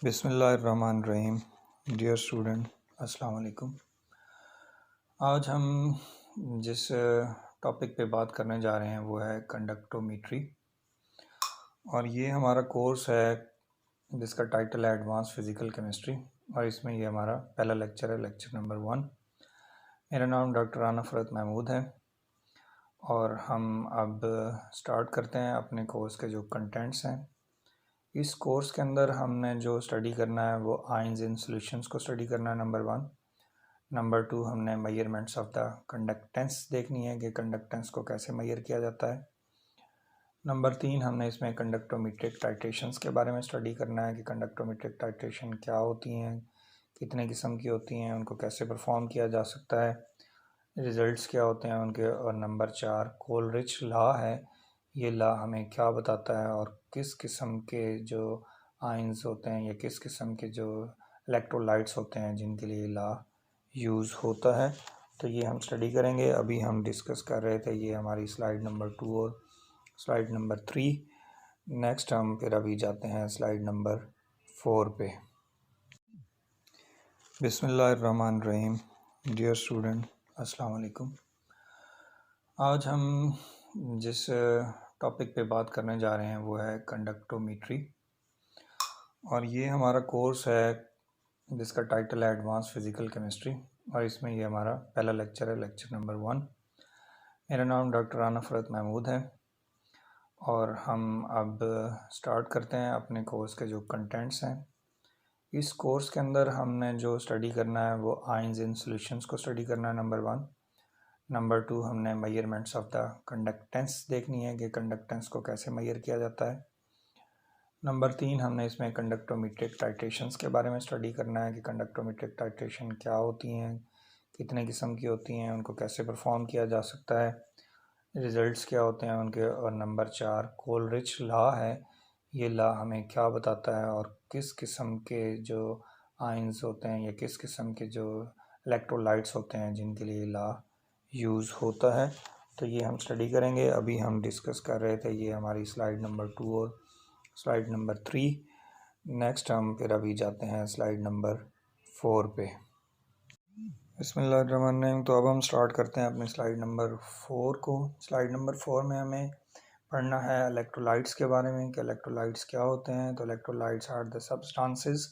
बिस्मिल्लाहिर्रहमानिर्रहीम। Dear student, अस्सलाम वालेकुम। आज हम जिस टॉपिक पे बात करने जा रहे हैं वो है कंडक्टोमीट्री, और ये हमारा कोर्स है जिसका टाइटल है एडवांस फिज़िकल केमिस्ट्री, और इसमें ये हमारा पहला लेक्चर है, लेक्चर नंबर 1। मेरा नाम डॉक्टर राना फ़रत महमूद है, और हम अब स्टार्ट करते हैं अपने कोर्स के जो कंटेंट्स हैं। इस कोर्स के अंदर हमने जो स्टडी करना है वो आयंस इन सॉल्यूशंस को स्टडी करना है, नंबर 1। नंबर 2, हमने मेजरमेंट्स ऑफ द कंडक्टेंस देखनी है कि कंडक्टेंस को कैसे मेजर किया जाता है। नंबर 3, हमने इसमें कंडक्टोमीट्रिक टाइट्रेशंस के बारे में स्टडी करना है कि कंडक्टोमीट्रिक टाइट्रेशन क्या होती हैं, कितने किस्म की होती हैं, उनको कैसे परफॉर्म किया जा सकता है, रिजल्ट्स क्या होते हैं उनके। और नंबर 4, कोलरिच लॉ है, ये लॉ हमें क्या बताता है और किस किस्म के जो आयंस होते हैं या किस किस्म के जो इलेक्ट्रोलाइट्स होते हैं जिनके लिए लॉ यूज़ होता है। तो ये हम स्टडी करेंगे। अभी हम डिस्कस कर रहे थे, ये हमारी स्लाइड नंबर 2 और स्लाइड नंबर 3। नेक्स्ट हम फिर अभी जाते हैं स्लाइड नंबर 4 पे। बिस्मिल्लाहिर्रहमानिर्रहीम। डियर स्टूडेंट, अस्सलाम वालेकुम। आज हम जिस टॉपिक पे बात करने जा रहे हैं वो है कंडक्टोमीट्री, और ये हमारा कोर्स है जिसका टाइटल है एडवांस फिज़िकल केमिस्ट्री, और इसमें ये हमारा पहला लेक्चर है, लेक्चर नंबर 1। मेरा नाम डॉक्टर राना फ़रत महमूद है, और हम अब स्टार्ट करते हैं अपने कोर्स के जो कंटेंट्स हैं। इस कोर्स के अंदर हमने जो स्टडी करना है वो आयंस इन सॉल्यूशंस को स्टडी करना है, नंबर 1। नंबर 2, हमने मेजरमेंट्स ऑफ द कंडक्टेंस देखनी है कि कंडक्टेंस को कैसे मेजर किया जाता है। नंबर 3, हमने इसमें कंडक्टोमीट्रिक टाइट्रेशंस के बारे में स्टडी करना है कि कंडक्टोमीट्रिक टाइट्रेशन क्या होती हैं, कितने किस्म की होती हैं, उनको कैसे परफॉर्म किया जा सकता है, रिजल्ट्स क्या होते हैं उनके। और नंबर 4, कोलरिच लॉ है, ये लॉ हमें क्या बताता है और किस किस्म के जो आयंस होते हैं या किस किस्म के जो इलेक्ट्रोलाइट्स होते हैं जिनके लिए लॉ यूज़ होता है। तो ये हम स्टडी करेंगे। अभी हम डिस्कस कर रहे थे, ये हमारी स्लाइड नंबर 2 और स्लाइड नंबर 3। नेक्स्ट हम फिर अभी जाते हैं स्लाइड नंबर 4 पे। बिस्मिल्लाहिर्रहमानिर्रहीम। तो अब हम स्टार्ट करते हैं अपनी स्लाइड नंबर 4 को। स्लाइड नंबर 4 में हमें पढ़ना है इलेक्ट्रोलाइट्स के बारे में कि इलेक्ट्रोलाइट्स क्या होते हैं। तो electrolytes are the substances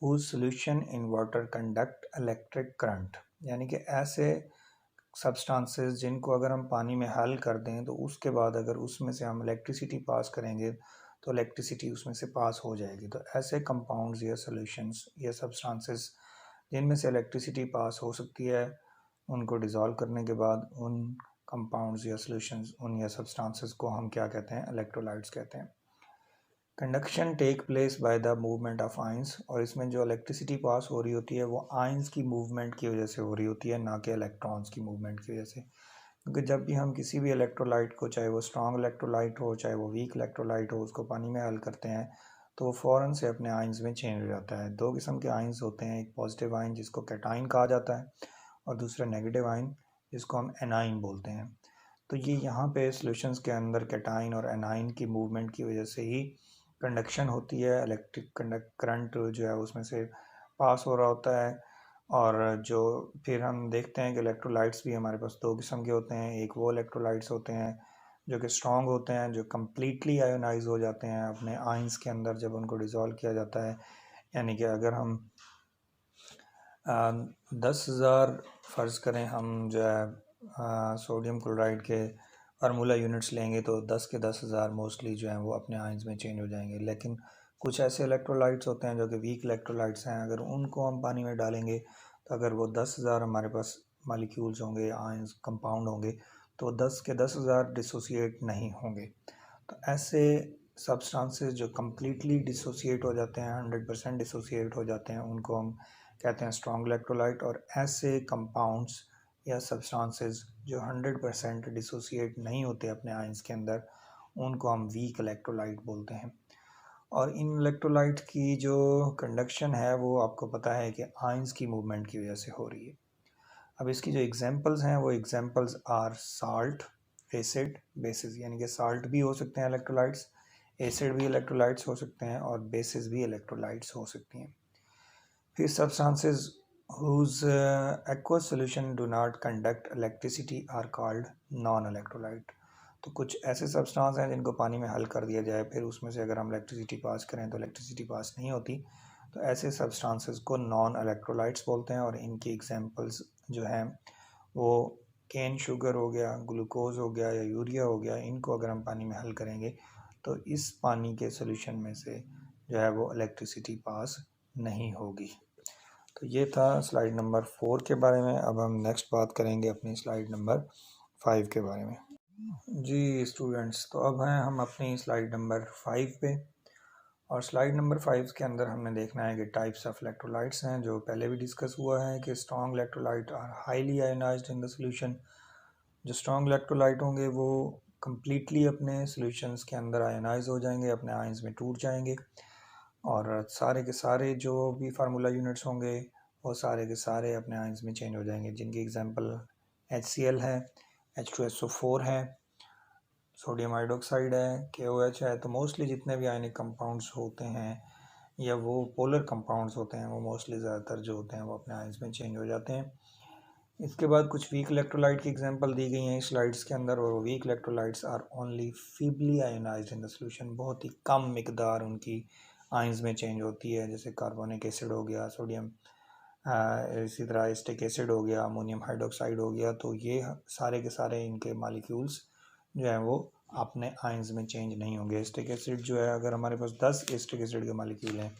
whose solution in water conduct electric current, यानी कि ऐसे सब्सटेंसेस जिनको अगर हम पानी में हल कर दें तो उसके बाद अगर उसमें से हम इलेक्ट्रिसिटी पास करेंगे तो इलेक्ट्रिसिटी उसमें से पास हो जाएगी। तो ऐसे कंपाउंड्स या सॉल्यूशंस या सब्सटेंसेस जिनमें से इलेक्ट्रिसिटी पास हो सकती है, उनको डिज़ोल्व करने के बाद उन कंपाउंड्स या सॉल्यूशंस, उन या सब्सटेंसेस को हम क्या कहते हैं, इलेक्ट्रोलाइट्स कहते हैं। Conduction take place by the movement of ions, और इसमें जो इलेक्ट्रिसिटी पास हो रही होती है वो आयंस की मूवमेंट की वजह से हो रही होती है, ना कि इलेक्ट्रॉन्स की मूवमेंट की वजह से। क्योंकि जब भी हम किसी भी इलेक्ट्रोलाइट को, चाहे वो स्ट्रॉन्ग इलेक्ट्रोलाइट हो चाहे वो वीक इलेक्ट्रोलाइट हो, उसको पानी में हल करते हैं तो वो फ़ौरन से अपने आयंस में चेंज हो जाता है। दो किस्म के आयंस होते हैं, एक पॉजिटिव आयन जिसको कैटाइन कहा जाता है, और दूसरा नेगेटिव आयन जिसको हम एनाइन बोलते हैं। तो ये यहाँ पे सॉल्यूशंस के अंदर कैटाइन और एनाइन की मूवमेंट की वजह से ही कंडक्शन होती है। इलेक्ट्रिक करंट जो है उसमें से पास हो रहा होता है। और जो फिर हम देखते हैं कि इलेक्ट्रोलाइट्स भी हमारे पास दो किस्म के होते हैं। एक वो इलेक्ट्रोलाइट्स होते हैं जो कि स्ट्रॉन्ग होते हैं, जो कम्प्लीटली आयोनाइज हो जाते हैं अपने आयंस के अंदर जब उनको डिज़ोल्व किया जाता है। यानी कि अगर हम 10,000 फ़र्ज़ करें हम जो है सोडियम क्लोराइड के फार्मूला यूनिट्स लेंगे तो 10 के 10,000 मोस्टली जो हैं वो अपने आयंस में चेंज हो जाएंगे। लेकिन कुछ ऐसे इलेक्ट्रोलाइट्स होते हैं जो कि वीक इलेक्ट्रोलाइट्स हैं, अगर उनको हम पानी में डालेंगे तो अगर वो 10,000 हमारे पास मालिक्यूल्स होंगे, आयंस कंपाउंड होंगे, तो 10 के 10,000 डिसोसिएट नहीं होंगे। तो ऐसे सब्सटेंसेस जो कम्प्लीटली डिसोसिएट हो जाते हैं, 100% डिसोसिएट हो जाते हैं, उनको हम कहते हैं स्ट्रॉन्ग इलेक्ट्रोलाइट। और ऐसे कंपाउंड्स या सब्सटेंसेस जो 100% डिसोसिएट नहीं होते अपने आयंस के अंदर, उनको हम वीक इलेक्ट्रोलाइट बोलते हैं। और इन इलेक्ट्रोलाइट की जो कंडक्शन है वो आपको पता है कि आयंस की मूवमेंट की वजह से हो रही है। अब इसकी जो एग्जांपल्स हैं वो examples are salt, acid, bases, यानी कि साल्ट भी हो सकते हैं इलेक्ट्रोलाइट्स, एसिड भी इलेक्ट्रोलाइट्स हो सकते हैं और बेसिस भी इलेक्ट्रोलाइट्स हो सकती हैं। फिर substances whose aqueous solution do not conduct electricity are called non-electrolyte। तो कुछ ऐसे सब्सटेंस हैं जिनको पानी में हल कर दिया जाए, फिर उसमें से अगर हम इलेक्ट्रिसिटी पास करें तो इलेक्ट्रिसिटी पास नहीं होती, तो ऐसे सब्सटेंसेस को नॉन इलेक्ट्रोलाइट्स बोलते हैं। और इनकी एग्जांपल्स जो हैं वो केन शुगर हो गया, ग्लूकोज हो गया या यूरिया हो गया। इनको अगर हम पानी में हल करेंगे तो इस पानी के सोल्यूशन में से जो है वो इलेक्ट्रिसिटी पास नहीं होगी। तो ये था स्लाइड नंबर 4 के बारे में। अब हम नेक्स्ट बात करेंगे अपनी स्लाइड नंबर 5 के बारे में। जी स्टूडेंट्स, तो अब हैं हम अपनी स्लाइड नंबर 5 पे। और स्लाइड नंबर 5 के अंदर हमने देखना है कि टाइप्स ऑफ इलेक्ट्रोलाइट्स हैं, जो पहले भी डिस्कस हुआ है कि strong electrolyte are highly ionized in the solution. जो स्ट्रॉन्ग इलेक्ट्रोलाइट होंगे वो कम्प्लीटली अपने सोल्यूशंस के अंदर आयोनाइज हो जाएंगे, अपने आयंस में टूट जाएंगे, और सारे के सारे जो भी फार्मूला यूनिट्स होंगे वो सारे के सारे अपने आयंस में चेंज हो जाएंगे, जिनकी एग्जांपल HCl है, H2SO4 है, सोडियम हाइड्रोक्साइड है, KOH है। तो मोस्टली जितने भी आयनिक कंपाउंड्स होते हैं या वो पोलर कंपाउंड्स होते हैं वो मोस्टली ज़्यादातर जो होते हैं वो अपने आयंस में चेंज हो जाते हैं। इसके बाद कुछ वीक इलेक्ट्रोलाइट की एग्जांपल दी गई हैं स्लाइड्स के अंदर, और weak electrolytes are only feebly ionized in the solution. बहुत ही कम मिकदार उनकी आयंस में चेंज होती है, जैसे कार्बोनिक एसिड हो गया, सोडियम, इसी तरह एसिटिक एसिड हो गया, अमोनियम हाइड्रोक्साइड हो गया। तो ये सारे के सारे इनके मालिक्यूल्स जो है वो अपने आयंस में चेंज नहीं होंगे। एसिटिक एसिड जो है, अगर हमारे पास 10 एसिटिक एसिड के मालिक्यूल हैं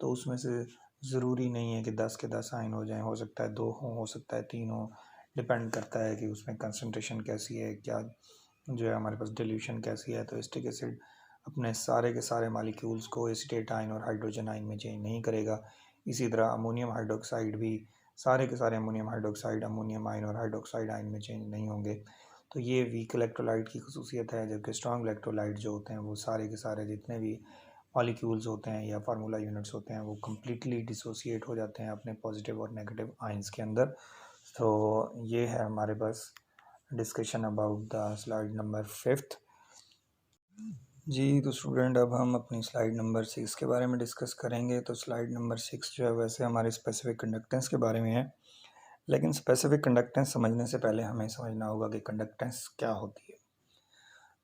तो उसमें से ज़रूरी नहीं है कि 10 के 10 आयन हो जाएं, हो सकता है 2 हो सकता है 3 हो, डिपेंड करता है कि उसमें कंसंट्रेशन कैसी है, क्या जो है हमारे पास डिल्यूशन कैसी है। तो एसिटिक एसिड अपने सारे के सारे मालिक्यूल्स को एसीटेट आयन और हाइड्रोजन आयन में चेंज नहीं करेगा। इसी तरह अमोनियम हाइड्रोक्साइड भी सारे के सारे अमोनियम हाइड्रोक्साइड अमोनियम आयन और हाइड्रोक्साइड आयन में चेंज नहीं होंगे। तो ये वीक इलेक्ट्रोलाइट की खसूसियत है, जबकि स्ट्रॉन्ग इलेक्ट्रोलाइट जो होते हैं वो सारे के सारे जितने भी मॉलिक्यूल्स होते हैं या फार्मूला यूनिट्स होते हैं वो कम्प्लीटली डिसोसिएट हो जाते हैं अपने पॉजिटिव और नेगेटिव आयंस के अंदर। तो ये है हमारे पास discussion about the slide number 5। जी तो स्टूडेंट, अब हम अपनी स्लाइड नंबर 6 के बारे में डिस्कस करेंगे। तो स्लाइड नंबर 6 जो है वैसे हमारे स्पेसिफिक कंडक्टेंस के बारे में है, लेकिन स्पेसिफिक कंडक्टेंस समझने से पहले हमें समझना होगा कि कंडक्टेंस क्या होती है।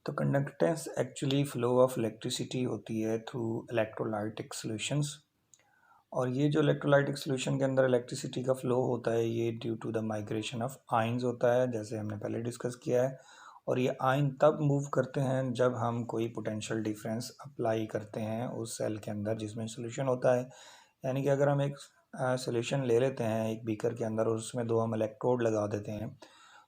तो conductance actually flow of electricity होती है थ्रू इलेक्ट्रोलाइटिक सॉल्यूशंस। और ये जो इलेक्ट्रोलाइटिक सॉल्यूशन के अंदर इलेक्ट्रिसिटी का फ्लो होता है ये due to the migration of ions होता है, जैसे हमने पहले डिस्कस किया है। और ये आयन तब मूव करते हैं जब हम कोई पोटेंशियल डिफरेंस अप्लाई करते हैं उस सेल के अंदर जिसमें सॉल्यूशन होता है। यानी कि अगर हम एक सॉल्यूशन ले लेते हैं एक बीकर के अंदर और उसमें 2 हम इलेक्ट्रोड लगा देते हैं,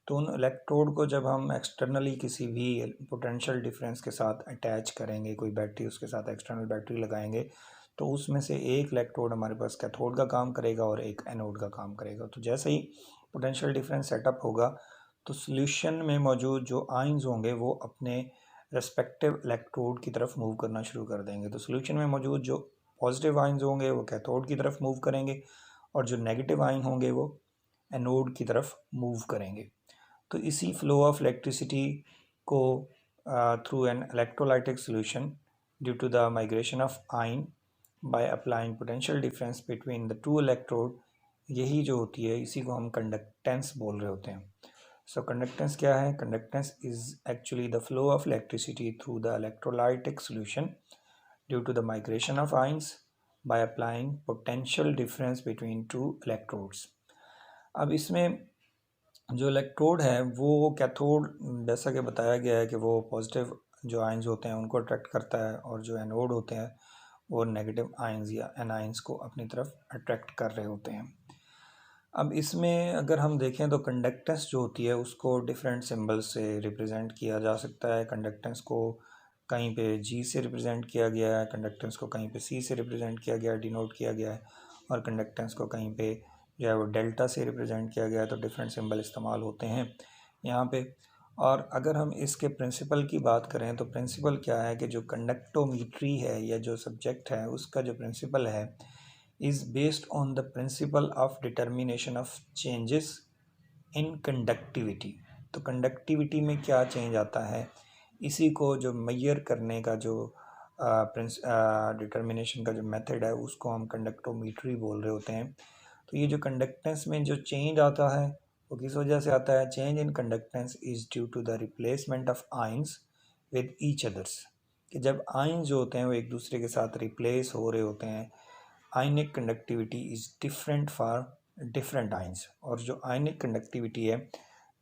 तो उन इलेक्ट्रोड को जब हम एक्सटर्नली किसी भी पोटेंशियल डिफरेंस के साथ अटैच करेंगे, कोई बैटरी उसके साथ एक्सटर्नल बैटरी लगाएंगे, तो उसमें से एक इलेक्ट्रोड हमारे पास कैथोड का काम करेगा और एक एनोड का काम करेगा। तो जैसे ही पोटेंशियल डिफरेंस सेटअप होगा तो सॉल्यूशन में मौजूद जो आयंस होंगे वो अपने रेस्पेक्टिव इलेक्ट्रोड की तरफ मूव करना शुरू कर देंगे। तो सॉल्यूशन में मौजूद जो पॉजिटिव आयंस होंगे वो कैथोड की तरफ मूव करेंगे और जो नेगेटिव आयन होंगे वो एनोड की तरफ मूव करेंगे। तो इसी फ्लो ऑफ इलेक्ट्रिसिटी को through an electrolytic solution due to the migration of ion by applying potential difference between the two electrode, यही जो होती है इसी को हम कंडक्टेंस बोल रहे होते हैं। सो कंडक्टेंस क्या है? Conductance is actually the flow of electricity through the electrolytic solution due to the migration of ions by applying potential difference between two electrodes. अब इसमें जो इलेक्ट्रोड है वो कैथोड, जैसा कि बताया गया है कि वो पॉजिटिव जो आयंस होते हैं उनको अट्रैक्ट करता है, और जो एनोड होते हैं वो नेगेटिव आयंस या एनायंस को अपनी तरफ अट्रैक्ट कर रहे होते हैं। अब इसमें अगर हम देखें तो कंडक्टेंस जो होती है उसको डिफरेंट सिंबल से रिप्रेजेंट किया जा सकता है। कंडक्टेंस को कहीं पे G से रिप्रेजेंट किया गया है, कंडक्टेंस को कहीं पे C से रिप्रेजेंट किया गया है, डिनोट किया गया है, और कंडक्टेंस को कहीं पे जो है वो डेल्टा से रिप्रेजेंट किया गया है। तो डिफरेंट सिंबल इस्तेमाल होते हैं यहाँ पे। और अगर हम इसके प्रिंसिपल की बात करें तो प्रिंसिपल क्या है कि जो कंडक्टोमीट्री है या जो सब्जेक्ट है उसका जो प्रिंसिपल है is based on the principle of determination of changes in conductivity। तो कंडक्टिविटी में क्या चेंज आता है इसी को जो मैयर करने का जो डिटर्मिनेशन का जो मेथड है उसको हम कंडक्टोमीट्री बोल रहे होते हैं। तो ये जो कंडक्टेंस में जो चेंज आता है वो किस वजह से आता है? Change in conductance is due to the replacement of ions with each others, कि जब आइंस जो होते हैं वो एक दूसरे के साथ रिप्लेस हो रहे होते हैं। Ionic conductivity is different for different ions, और जो आयनिक कंडक्टिविटी है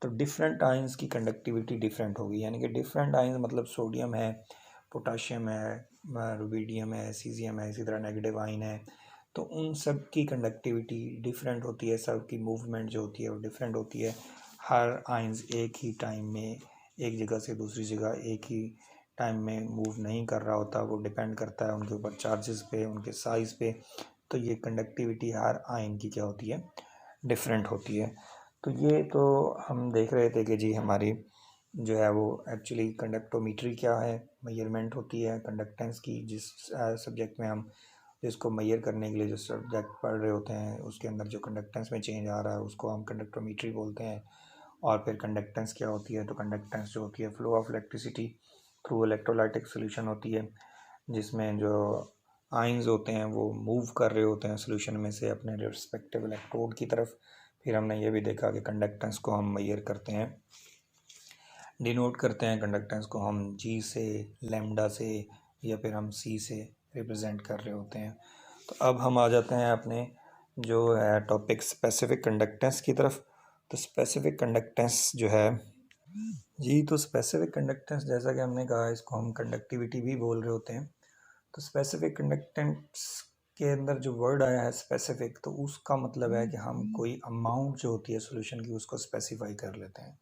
तो डिफरेंट आइंस की कंडक्टिविटी डिफरेंट होगी, यानी कि डिफरेंट आइंस मतलब सोडियम है, पोटाशियम है, रुबिडियम है, सीजियम है, इसी तरह नेगेटिव आइन है, तो उन सब की कंडक्टिविटी डिफरेंट होती है, सब की मूवमेंट जो होती है वो डिफरेंट होती है। हर आइंस एक ही टाइम में एक जगह से दूसरी जगह एक ही टाइम में मूव नहीं कर रहा होता, वो डिपेंड करता है उनके ऊपर चार्जेस पे, उनके साइज़ पे। तो ये कंडक्टिविटी हर आयन की क्या होती है? डिफरेंट होती है। तो ये तो हम देख रहे थे कि जी हमारी जो है वो एक्चुअली कंडक्टोमीट्री क्या है, मेजरमेंट होती है कंडक्टेंस की, जिस सब्जेक्ट में हम जिसको मेजर करने के लिए जो सब्जेक्ट पढ़ रहे होते हैं उसके अंदर जो कंडक्टेंस में चेंज आ रहा है उसको हम कंडक्टोमीट्री बोलते हैं। और फिर कंडक्टेंस क्या होती है? तो कंडक्टेंस जो होती है flow of electricity through electrolytic solution होती है, जिसमें जो आइंस होते हैं वो मूव कर रहे होते हैं सोल्यूशन में से अपने रिस्पेक्टिव इलेक्ट्रोड की तरफ। फिर हमने ये भी देखा कि कंडक्टेंस को हम मेजर करते हैं, डिनोट करते हैं कंडक्टेंस को हम जी से, लैम्डा से, या फिर हम सी से रिप्रेजेंट कर रहे होते हैं। तो अब हम आ जाते हैं अपने जो है टॉपिक स्पेसिफिक कंडक्टेंस की तरफ। तो स्पेसिफिक कंडक्टेंस जो है जी, तो स्पेसिफिक कंडक्टेंस जैसा कि हमने कहा इसको हम कंडक्टिविटी भी बोल रहे होते हैं। तो स्पेसिफिक कंडक्टेंस के अंदर जो वर्ड आया है स्पेसिफिक, तो उसका मतलब है कि हम कोई अमाउंट जो होती है सोल्यूशन की उसको स्पेसिफाई कर लेते हैं।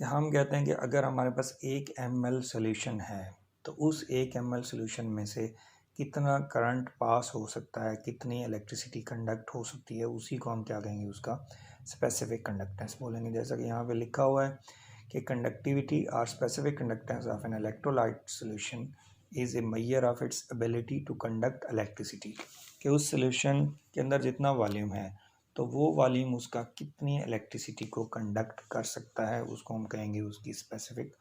कि हम कहते हैं कि अगर हमारे पास 1 ml सोल्यूशन है तो उस 1 ml सोल्यूशन में से कितना करंट पास हो सकता है, कितनी इलेक्ट्रिसिटी कंडक्ट हो सकती है, उसी को हम क्या कहेंगे? उसका स्पेसिफिक कंडक्टेंस बोलेंगे। जैसा कि यहाँ पे लिखा हुआ है कि कंडक्टिविटी और specific conductance of an electrolyte solution is a measure of its ability to conduct electricity, कि उस सोल्यूशन के अंदर जितना वॉल्यूम है तो वो वॉल्यूम उसका कितनी इलेक्ट्रिसिटी को कंडक्ट कर सकता है, उसको हम कहेंगे उसकी स्पेसिफिक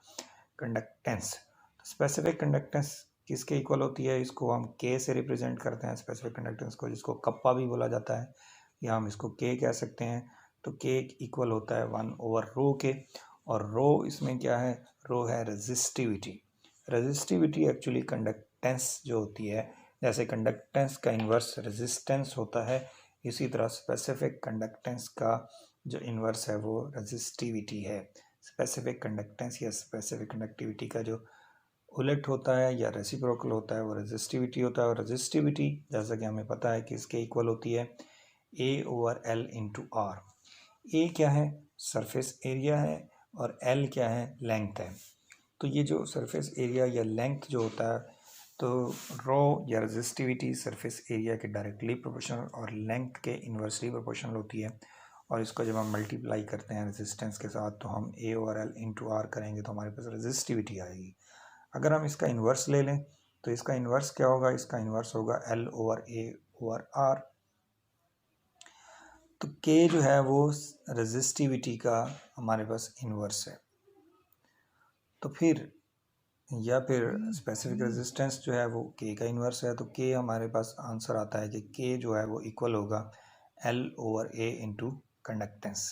कंडक्टेंस। स्पेसिफिक कंडक्टेंस किसके इक्वल होती है? इसको हम के से रिप्रेजेंट करते हैं स्पेसिफिक कंडक्टेंस को, जिसको कप्पा भी बोला जाता है, या हम इसको के कह सकते हैं। तो के इक्वल होता है 1/रो के, और रो इसमें क्या है? रो है रेजिस्टिविटी। रेजिस्टिविटी एक्चुअली कंडक्टेंस जो होती है, जैसे कंडक्टेंस का इन्वर्स रेजिस्टेंस होता है, इसी तरह स्पेसिफिक कंडक्टेंस का जो इन्वर्स है वो रेजिस्टिविटी है। स्पेसिफिक कंडक्टेंस या स्पेसिफिक कंडक्टिविटी का जो उलट होता है या रेसिप्रोकल होता है वो रेजिस्टिविटी होता है। और रेजिस्टिविटी जैसा कि हमें पता है कि इसके इक्वल होती है A/L इंटू आर। ए क्या है? सरफेस एरिया है, और एल क्या है? लेंथ है। तो ये जो सरफेस एरिया या लेंथ जो होता है, तो रो या रेजिस्टिविटी सरफेस एरिया के डायरेक्टली प्रोपोर्शनल और लेंथ के इन्वर्सली प्रोपोर्शनल होती है। और इसको जब हम मल्टीप्लाई करते हैं रेजिस्टेंस के साथ तो हम A/L इंटू आर करेंगे तो हमारे पास रेजिस्टिविटी आएगी। अगर हम इसका इन्वर्स ले लें तो इसका इन्वर्स क्या होगा? इसका इन्वर्स होगा L/A/R। तो K जो है वो रेजिस्टिविटी का हमारे पास इन्वर्स है। तो फिर या फिर स्पेसिफिक रेजिस्टेंस जो है वो K का इन्वर्स है, तो K हमारे पास आंसर आता है कि K जो है वो इक्वल होगा L/A इंटू कंडक्टेंस।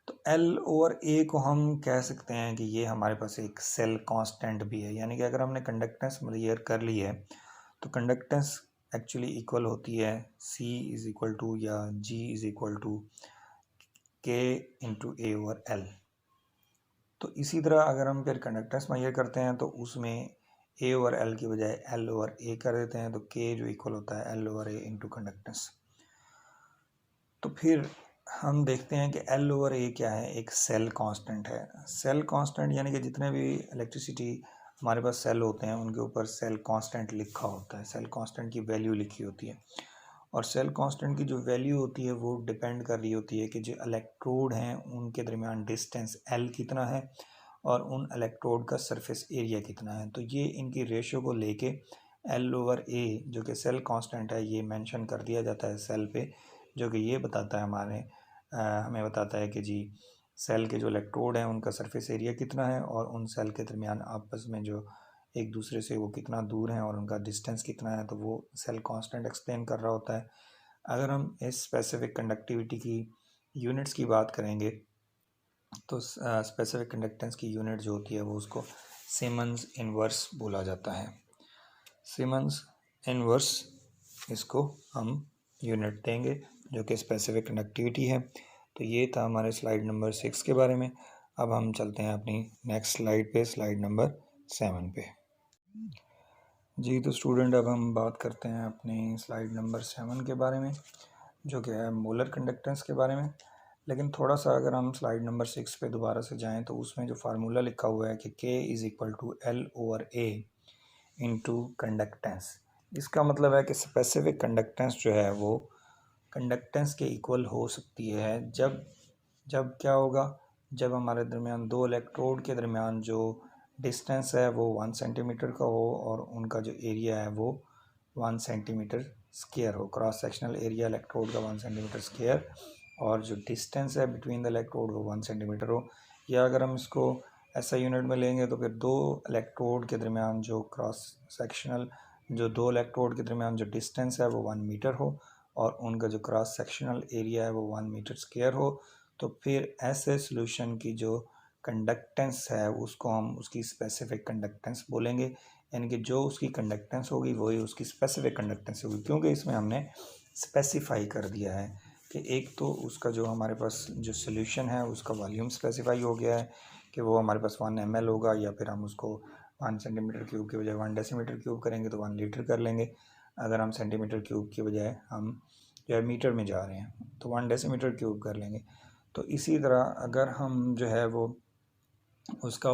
तो L/A को हम कह सकते हैं कि ये हमारे पास एक सेल कांस्टेंट भी है, यानी कि अगर हमने कंडक्टेंस मेजर कर ली है तो कंडक्टेंस एक्चुअली इक्वल होती है C=, या G=K इंटू A/L। तो इसी तरह अगर हम फिर कंडक्टेंस मेजर करते हैं तो उसमें A/L की बजाय L/A कर देते हैं, तो K जो इक्वल होता है L/A इंटू कंडक्टेंस। तो फिर हम देखते हैं कि L/A क्या है? एक सेल कांस्टेंट है। सेल कांस्टेंट यानी कि जितने भी इलेक्ट्रिसिटी हमारे पास सेल होते हैं उनके ऊपर सेल कांस्टेंट लिखा होता है, सेल कांस्टेंट की वैल्यू लिखी होती है। और सेल कांस्टेंट की जो वैल्यू होती है वो डिपेंड कर रही होती है कि जो इलेक्ट्रोड हैं उनके दरमियान डिस्टेंस L कितना है और उन इलेक्ट्रोड का सरफेस एरिया कितना है। तो ये इनकी रेशियो को लेके L/A जो कि सेल कांस्टेंट है ये मेंशन कर दिया जाता है सेल पे, जो कि ये बताता है हमें बताता है कि जी सेल के जो इलेक्ट्रोड हैं उनका सरफेस एरिया कितना है और उन सेल के दरमियान आपस में जो एक दूसरे से वो कितना दूर हैं और उनका डिस्टेंस कितना है, तो वो सेल कांस्टेंट एक्सप्लेन कर रहा होता है। अगर हम इस स्पेसिफिक कंडक्टिविटी की यूनिट्स की बात करेंगे तो स्पेसिफिक कंडक्टेंस की यूनिट जो होती है वो उसको सीमेंस इनवर्स बोला जाता है। सीमेंस इनवर्स इसको हम यूनिट देंगे जो कि स्पेसिफिक कंडक्टिविटी है। तो ये था हमारे स्लाइड नंबर 6 के बारे में। अब हम चलते हैं अपनी नेक्स्ट स्लाइड पे, स्लाइड नंबर 7 पे। जी तो स्टूडेंट, अब हम बात करते हैं अपनी स्लाइड नंबर 7 के बारे में, जो कि है मोलर कंडक्टेंस के बारे में। लेकिन थोड़ा सा अगर हम स्लाइड नंबर 6 पे दोबारा से जाएं तो उसमें जो फार्मूला लिखा हुआ है कि K is equal to L/A into conductance, इसका मतलब है कि स्पेसिफिक कंडक्टेंस जो है वो कंडक्टेंस के इक्वल हो सकती है जब जब क्या होगा, जब हमारे दरमियान दो इलेक्ट्रोड के दरमियान जो डिस्टेंस है वो 1 सेंटीमीटर का हो और उनका जो एरिया है वो 1 सेंटीमीटर स्क्वायर हो। क्रॉस सेक्शनल एरिया इलेक्ट्रोड का 1 सेंटीमीटर स्क्वायर और जो डिस्टेंस है बिटवीन द इलेक्ट्रोड वो 1 सेंटीमीटर हो। या अगर हम इसको ऐसा यूनिट में लेंगे तो फिर दो इलेक्ट्रोड के दरमियान जो दो इलेक्ट्रोड के दरमियान जो डिस्टेंस है वो 1 मीटर हो और उनका जो क्रॉस सेक्शनल एरिया है वो 1 मीटर स्क्वायर हो। तो फिर ऐसे सॉल्यूशन की जो कंडक्टेंस है उसको हम उसकी स्पेसिफिक कंडक्टेंस बोलेंगे, यानी कि जो उसकी कंडक्टेंस होगी वही उसकी स्पेसिफिक कंडक्टेंस होगी, क्योंकि इसमें हमने स्पेसिफाई कर दिया है कि एक तो उसका जो हमारे पास जो सॉल्यूशन है उसका वॉल्यूम स्पेसिफाई हो गया है कि वो हमारे पास 1 ml होगा, या फिर हम उसको 1 सेंटीमीटर क्यूब के बजाय 1 डेसीमीटर क्यूब करेंगे तो 1 लीटर कर लेंगे। अगर हम सेंटीमीटर क्यूब के बजाय हम जो है मीटर में जा रहे हैं तो 1 डेसीमीटर क्यूब कर लेंगे। तो इसी तरह अगर हम जो है वो उसका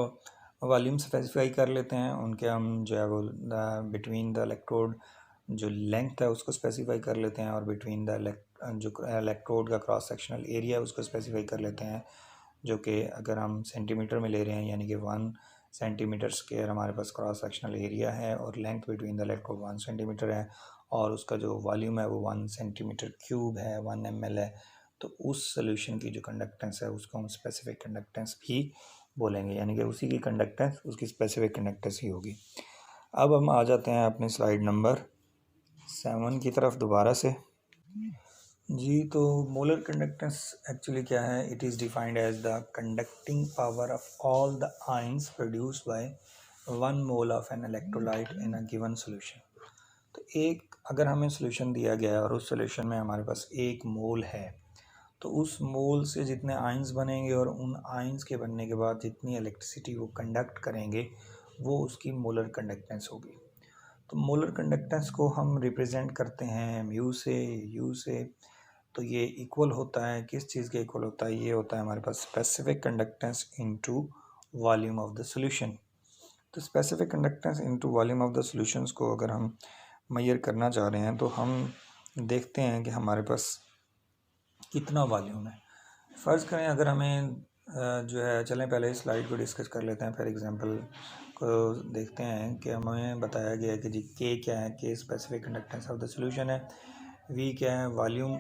वॉल्यूम स्पेसिफाई कर लेते हैं, उनके हम जो है वो बिटवीन द इलेक्ट्रोड जो लेंथ है उसको स्पेसिफाई कर लेते हैं और बिटवीन द जो इलेक्ट्रोड का क्रॉस सेक्शनल एरिया है उसको स्पेसिफाई कर लेते हैं, जो कि अगर हम सेंटीमीटर में ले रहे हैं यानी कि 1 सेंटीमीटर स्क्वायर हमारे पास क्रॉस सेक्शनल एरिया है और length between the electrode 1 centimetre है और उसका जो वॉल्यूम है वो 1 सेंटीमीटर क्यूब है, 1 ml है। तो उस सोल्यूशन की जो कंडक्टेंस है उसको हम स्पेसिफिक कंडक्टेंस भी बोलेंगे, यानी कि उसी की कंडक्टेंस उसकी स्पेसिफिक कंडक्टेंस ही होगी। अब हम आ जाते हैं अपने स्लाइड नंबर 7 की तरफ दोबारा से। जी तो मोलर कंडक्टेंस एक्चुअली क्या है, it is defined as the conducting power of all the ions produced by 1 mole of an electrolyte in a given solution. तो एक अगर हमें सॉल्यूशन दिया गया है और उस सॉल्यूशन में हमारे पास 1 मोल है, तो उस मोल से जितने आयंस बनेंगे और उन आयंस के बनने के बाद जितनी इलेक्ट्रिसिटी वो कंडक्ट करेंगे वो उसकी मोलर कंडक्टेंस होगी। तो मोलर कंडक्टेंस को हम रिप्रेजेंट करते हैं म्यू से, यू से। तो ये इक्वल होता है, किस चीज़ के इक्वल होता है, ये होता है हमारे पास specific conductance into volume of the solution. तो specific conductance into volume of the solutions को अगर हम मेजर करना चाह रहे हैं तो हम देखते हैं कि हमारे पास कितना वॉल्यूम है। फ़र्ज़ करें अगर हमें जो है, चलें पहले इस स्लाइड को डिस्कस कर लेते हैं, फिर एग्जांपल को देखते हैं कि हमें बताया गया है कि जी के क्या है, के specific conductance of the solution है, वी क्या है, वॉल्यूम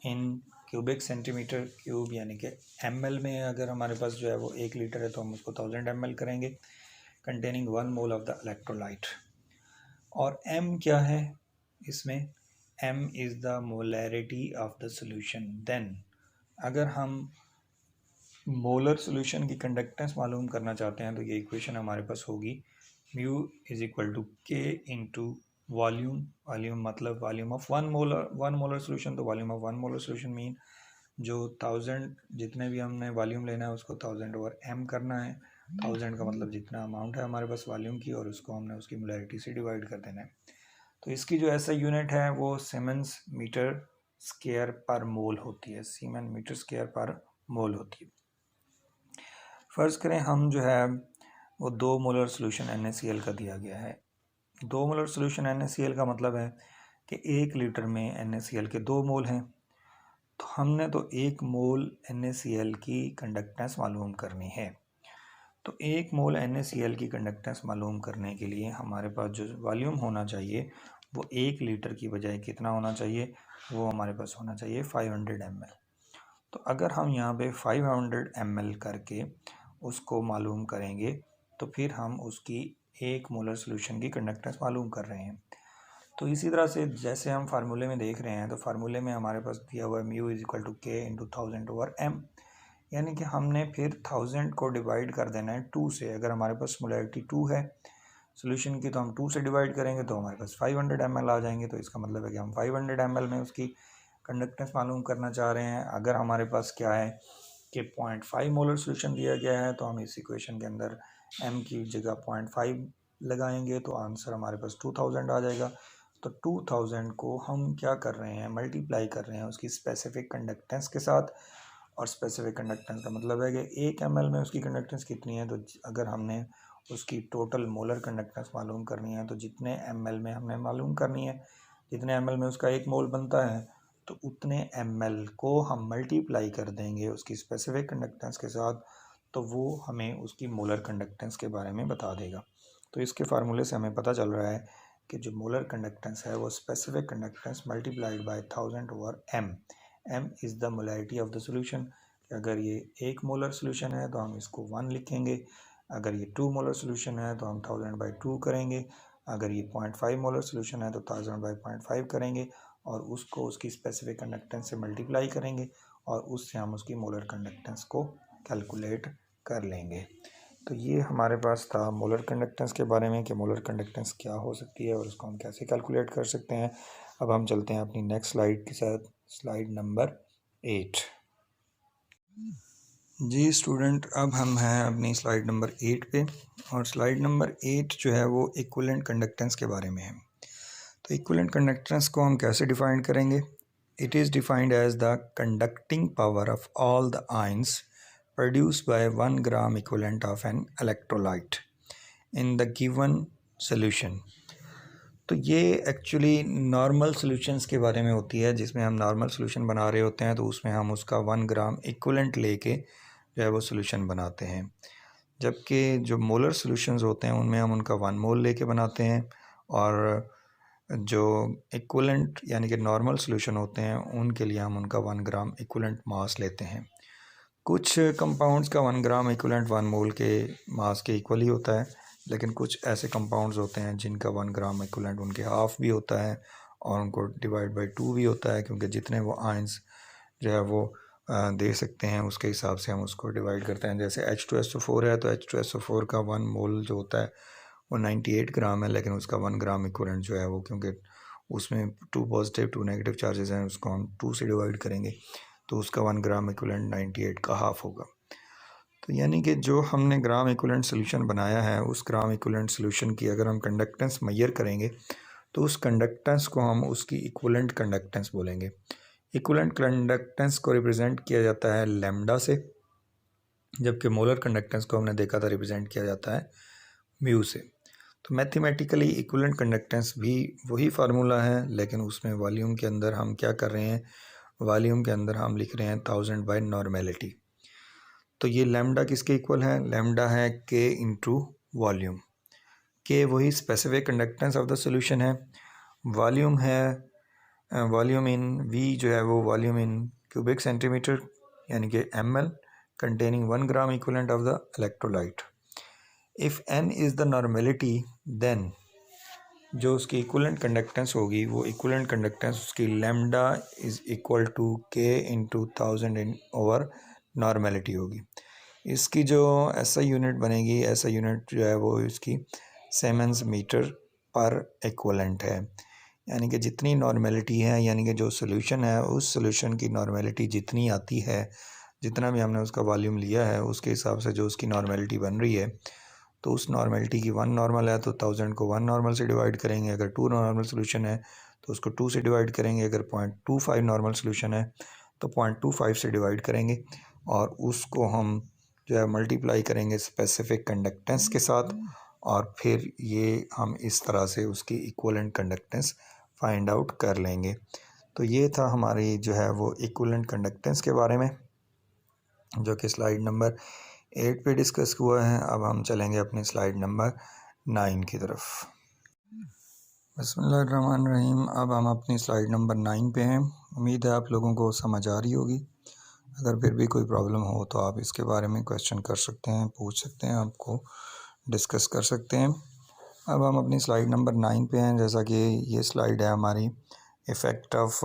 इन क्यूबिक सेंटीमीटर क्यूब यानी कि ml में अगर हमारे पास जो है वो 1 लीटर है तो हम उसको 1000 ml करेंगे, containing 1 mole of the electrolyte. और m क्या है इसमें, m is the molarity of the solution. Then अगर हम मोलर सॉल्यूशन की कंडक्टेंस मालूम करना चाहते हैं तो ये इक्वेशन हमारे पास होगी mu is equal to K into volume. Volume मतलब वॉल्यूम ऑफ 1 मोलर सॉल्यूशन, तो volume of 1 molar solution mean जो 1000 जितने भी हमने वॉल्यूम लेना है उसको 1000 ओवर m करना है। 1000 का मतलब जितना अमाउंट है हमारे पास वॉल्यूम की और उसको हमने उसकी मोलैरिटी से डिवाइड कर देना है। तो इसकी जो ऐसा यूनिट है वो सीमेंस मीटर स्क्वायर पर मोल होती है, सीमेन मीटर स्क्वायर पर मोल होती है। फ़र्ज़ करें हम जो है वो 2 मोलर सॉल्यूशन NaCl का दिया गया है। 2 मोलर सॉल्यूशन NaCl का मतलब है कि 1 लीटर में NaCl के 2 मोल हैं। तो हमने तो 1 मोल NaCl की कंडक्टेंस मालूम करनी है। तो 1 मोल NaCl की कंडक्टेंस मालूम करने के लिए हमारे पास जो वॉल्यूम होना चाहिए वो 1 लीटर की बजाय कितना होना चाहिए, वो हमारे पास होना चाहिए 500 ml। तो अगर हम यहाँ पे 500 ml करके उसको मालूम करेंगे तो फिर हम उसकी 1 मोलर सोल्यूशन की कंडक्टेंस मालूम कर रहे हैं। तो इसी तरह से जैसे हम फार्मूले में देख रहे हैं, तो फार्मूले में हमारे पास दिया हुआ है mu is equal to K into 1000/m, यानी कि हमने फिर 1000 को डिवाइड कर देना है 2 से। अगर हमारे पास मोलैरिटी 2 है सोल्यूशन की, तो हम 2 से डिवाइड करेंगे तो हमारे पास 500 ml आ जाएंगे। तो इसका मतलब है कि हम 500 ml में उसकी कंडक्टेंस मालूम करना चाह रहे हैं। अगर हमारे पास क्या है कि 0.5 मोलर सोल्यूशन दिया गया है, तो हम इस इक्वेशन के अंदर m की जगह 0.5 लगाएंगे तो आंसर हमारे पास 2000 आ जाएगा। तो 2000 को हम क्या कर रहे हैं, मल्टीप्लाई कर रहे हैं उसकी स्पेसिफिक कंडक्टेंस के साथ। और स्पेसिफिक कंडक्टेंस का मतलब है कि 1 ml में उसकी कंडक्टेंस कितनी है। तो अगर हमने उसकी टोटल मोलर कंडक्टेंस मालूम करनी है, तो जितने ml में हमने मालूम करनी है, जितने ml में उसका 1 मोल बनता है, तो उतने ml को हम मल्टीप्लाई कर देंगे उसकी स्पेसिफिक कंडक्टेंस के साथ, तो वो हमें उसकी मोलर कंडक्टेंस के बारे में बता देगा। तो इसके फार्मूले से हमें पता चल रहा है कि जो मोलर कंडक्टेंस है वो specific conductance multiplied by 1000/m। m is the molarity of the solution. अगर ये 1 मोलर सोल्यूशन है तो हम इसको 1 लिखेंगे, अगर ये 2 मोलर सोल्यूशन है तो हम 1000/2 करेंगे, अगर ये 0.5 मोलर सोल्यूशन है तो 1000/0.5 करेंगे और उसको उसकी स्पेसिफिक कंडक्टेंस से मल्टीप्लाई करेंगे और उससे हम उसकी मोलर कंडक्टेंस को कैलकुलेट कर लेंगे। तो ये हमारे पास था मोलर कंडक्टेंस के बारे में कि मोलर कंडक्टेंस क्या हो सकती है और उसको हम कैसे कैलकुलेट कर सकते हैं। अब हम चलते हैं अपनी नेक्स्ट स्लाइड के साथ, स्लाइड नंबर 8। जी स्टूडेंट, अब हम हैं अपनी स्लाइड नंबर 8 पे, और स्लाइड नंबर 8 जो है वो इक्विवेलेंट कंडक्टेंस के बारे में है। तो इक्विवेलेंट कंडक्टेंस को हम कैसे डिफाइन करेंगे? It is defined as the conducting power of all the ions produced by 1 gram equivalent of an electrolyte in the given solution। तो ये एक्चुअली नॉर्मल सॉल्यूशंस के बारे में होती है, जिसमें हम नॉर्मल सॉल्यूशन बना रहे होते हैं तो उसमें हम उसका 1 ग्राम इक्विवेलेंट लेके जो है वो सॉल्यूशन बनाते हैं। जबकि जो मोलर सॉल्यूशंस होते हैं उनमें हम उनका 1 मोल लेके बनाते हैं, और जो इक्विवेलेंट यानी कि नॉर्मल सॉल्यूशन होते हैं उनके लिए हम उनका 1 ग्राम इक्विवेलेंट मास लेते हैं। कुछ कंपाउंड्स का 1 ग्राम इक्विवेलेंट 1 मोल के मास के इक्वल ही होता है, लेकिन कुछ ऐसे कंपाउंड्स होते हैं जिनका 1 ग्राम इक्विवेलेंट उनके हाफ भी होता है और उनको डिवाइड बाय 2 भी होता है, क्योंकि जितने वो आयंस जो है वो दे सकते हैं उसके हिसाब से हम उसको डिवाइड करते हैं। जैसे H2SO4 है तो H2SO4 का 1 मोल जो होता है वो 98 ग्राम है, लेकिन उसका 1 ग्राम इक्विवेलेंट जो है वो, क्योंकि उसमें 2 पॉजिटिव 2 नेगेटिव चार्जेस हैं, उसको हम 2 से डिवाइड करेंगे तो उसका 1 ग्राम इक्विवेलेंट 98 का हाफ होगा। तो यानी कि जो हमने ग्राम इक्विवेलेंट सोल्यूशन बनाया है, उस ग्राम इक्विवेलेंट सोल्यूशन की अगर हम कंडक्टेंस मेजर करेंगे तो उस कंडक्टेंस को हम उसकी इक्विवेलेंट कंडक्टेंस बोलेंगे। इक्विवेलेंट कंडक्टेंस को रिप्रेजेंट किया जाता है लैम्डा से, जबकि मोलर कंडक्टेंस को हमने देखा था रिप्रेजेंट किया जाता है म्यू से। तो मैथमेटिकली इक्विवेलेंट कंडक्टेंस भी वही फार्मूला है, लेकिन उसमें वॉल्यूम के अंदर हम क्या कर रहे हैं, वॉल्यूम के अंदर हम लिख रहे हैं 1000/नॉर्मेलिटी। तो ये लैम्डा किसके इक्वल है? लैम्डा है के इंटू वॉल्यूम। के वही specific conductance of the solution है, वॉल्यूम है वॉल्यूम इन वी जो है वो वॉल्यूम इन क्यूबिक सेंटीमीटर यानी कि ml containing 1 gram equivalent of the electrolyte. If n is the normality, then जो उसकी इक्विवेलेंट कंडक्टेंस होगी वो इक्विवेलेंट कंडक्टेंस उसकी lambda is equal to K into 1000 normality होगी। इसकी जो SI यूनिट बनेगी, SI यूनिट जो है वो इसकी सीमेंस मीटर पर इक्विवेलेंट है, यानी कि जितनी नॉर्मेलिटी है, यानी कि जो सॉल्यूशन है उस सॉल्यूशन की नॉर्मेलिटी जितनी आती है, जितना भी हमने उसका वॉल्यूम लिया है उसके हिसाब से जो उसकी नॉर्मेलिटी बन रही है, तो उस नॉर्मेलिटी की 1 नॉर्मल है तो 1000 को 1 नॉर्मल से डिवाइड करेंगे। अगर 2 नॉर्मल सोल्यूशन है तो उसको 2 से डिवाइड करेंगे। अगर 0.25 नॉर्मल सोल्यूशन है तो 0.25 से डिवाइड करेंगे और उसको हम जो है मल्टीप्लाई करेंगे स्पेसिफिक कंडक्टेंस के साथ, और फिर ये हम इस तरह से उसकी इक्विवेलेंट कंडक्टेंस फाइंड आउट कर लेंगे। तो ये था हमारी जो है वो इक्विवेलेंट कंडक्टेंस के बारे में, जो कि स्लाइड नंबर 8 पे डिस्कस हुआ है। अब हम चलेंगे अपनी स्लाइड नंबर 9 की तरफ। बिस्मिल्लाहिर्रहमानिर्रहीम। अब हम अपनी स्लाइड नंबर 9 पे हैं। उम्मीद है आप लोगों को समझ आ रही होगी। अगर फिर भी कोई प्रॉब्लम हो तो आप इसके बारे में क्वेश्चन कर सकते हैं, पूछ सकते हैं, आपको डिस्कस कर सकते हैं। अब हम अपनी स्लाइड नंबर 9 पे हैं। जैसा कि ये स्लाइड है हमारी इफ़ेक्ट ऑफ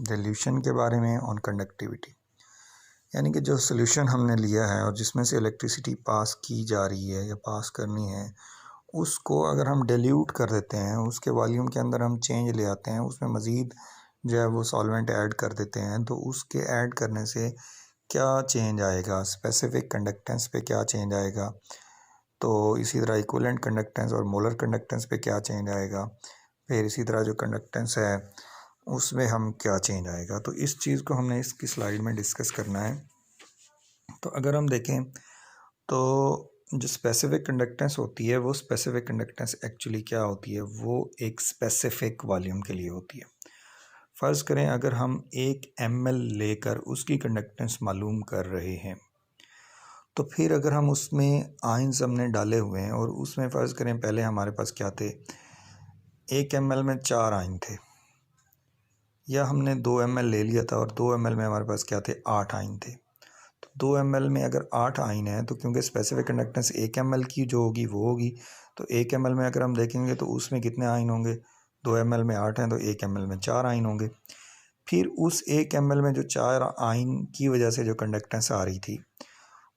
डिल्यूशन के बारे में ऑन कंडक्टिविटी, यानी कि जो सोल्यूशन हमने लिया है और जिसमें से इलेक्ट्रिसिटी पास की जा रही है या पास करनी है, उसको अगर हम डिल्यूट कर देते हैं, उसके वॉल्यूम के अंदर हम चेंज ले आते हैं, उसमें मज़ीद जो है वो सॉल्वेंट ऐड कर देते हैं, तो उसके ऐड करने से क्या चेंज आएगा, स्पेसिफिक कंडक्टेंस पे क्या चेंज आएगा, तो इसी तरह इक्विवेलेंट कंडक्टेंस और मोलर कंडक्टेंस पे क्या चेंज आएगा, फिर इसी तरह जो कंडक्टेंस है उसमें हम क्या चेंज आएगा, तो इस चीज़ को हमने इसकी स्लाइड में डिस्कस करना है। तो अगर हम देखें तो जो स्पेसिफिक कंडक्टेंस होती है, वो स्पेसिफिक कंडक्टेंस एक्चुअली क्या होती है, वो एक स्पेसिफिक वॉल्यूम के लिए होती है। फ़र्ज़ करें अगर हम 1 ml लेकर उसकी कंडक्टेंस मालूम कर रहे हैं, तो फिर अगर हम उसमें आयंस हमने डाले हुए हैं और उसमें फ़र्ज़ करें पहले हमारे पास क्या थे, 1 ml में 4 आयन थे, या हमने 2 ml ले लिया था और 2 ml में हमारे पास क्या थे, 8 आयन थे। तो 2 ml में अगर 8 आयन है, तो क्योंकि स्पेसिफिक कंडक्टेंस 1 ml की जो होगी वो होगी, तो 1 ml में अगर हम देखेंगे तो उसमें कितने आयन होंगे, 2 ml में 8 हैं तो 1 ml में 4 आयन होंगे। फिर उस 1 ml में जो 4 आयन की वजह से जो कंडक्टेंस आ रही थी,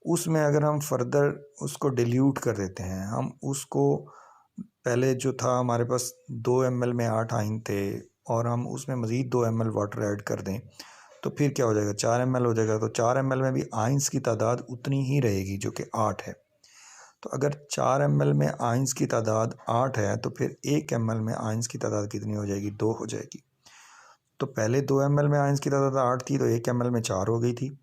उसमें अगर हम फर्दर उसको डिल्यूट कर देते हैं, हम उसको पहले जो था हमारे पास 2 ml में 8 आयन थे और हम उसमें मज़ीद 2 ml वाटर ऐड कर दें, तो फिर क्या हो जाएगा, 4 ml हो जाएगा। तो 4 ml में भी आयंस की तादाद उतनी ही रहेगी जो कि 8 है। तो अगर 4 ml में आयंस की तादाद 8 है, तो फिर 1 ml में आयंस की तादाद कितनी हो जाएगी, 2 हो जाएगी। तो पहले 2 ml में आयंस की तादाद 8 थी, तो 1 ml में 4 हो गई थी।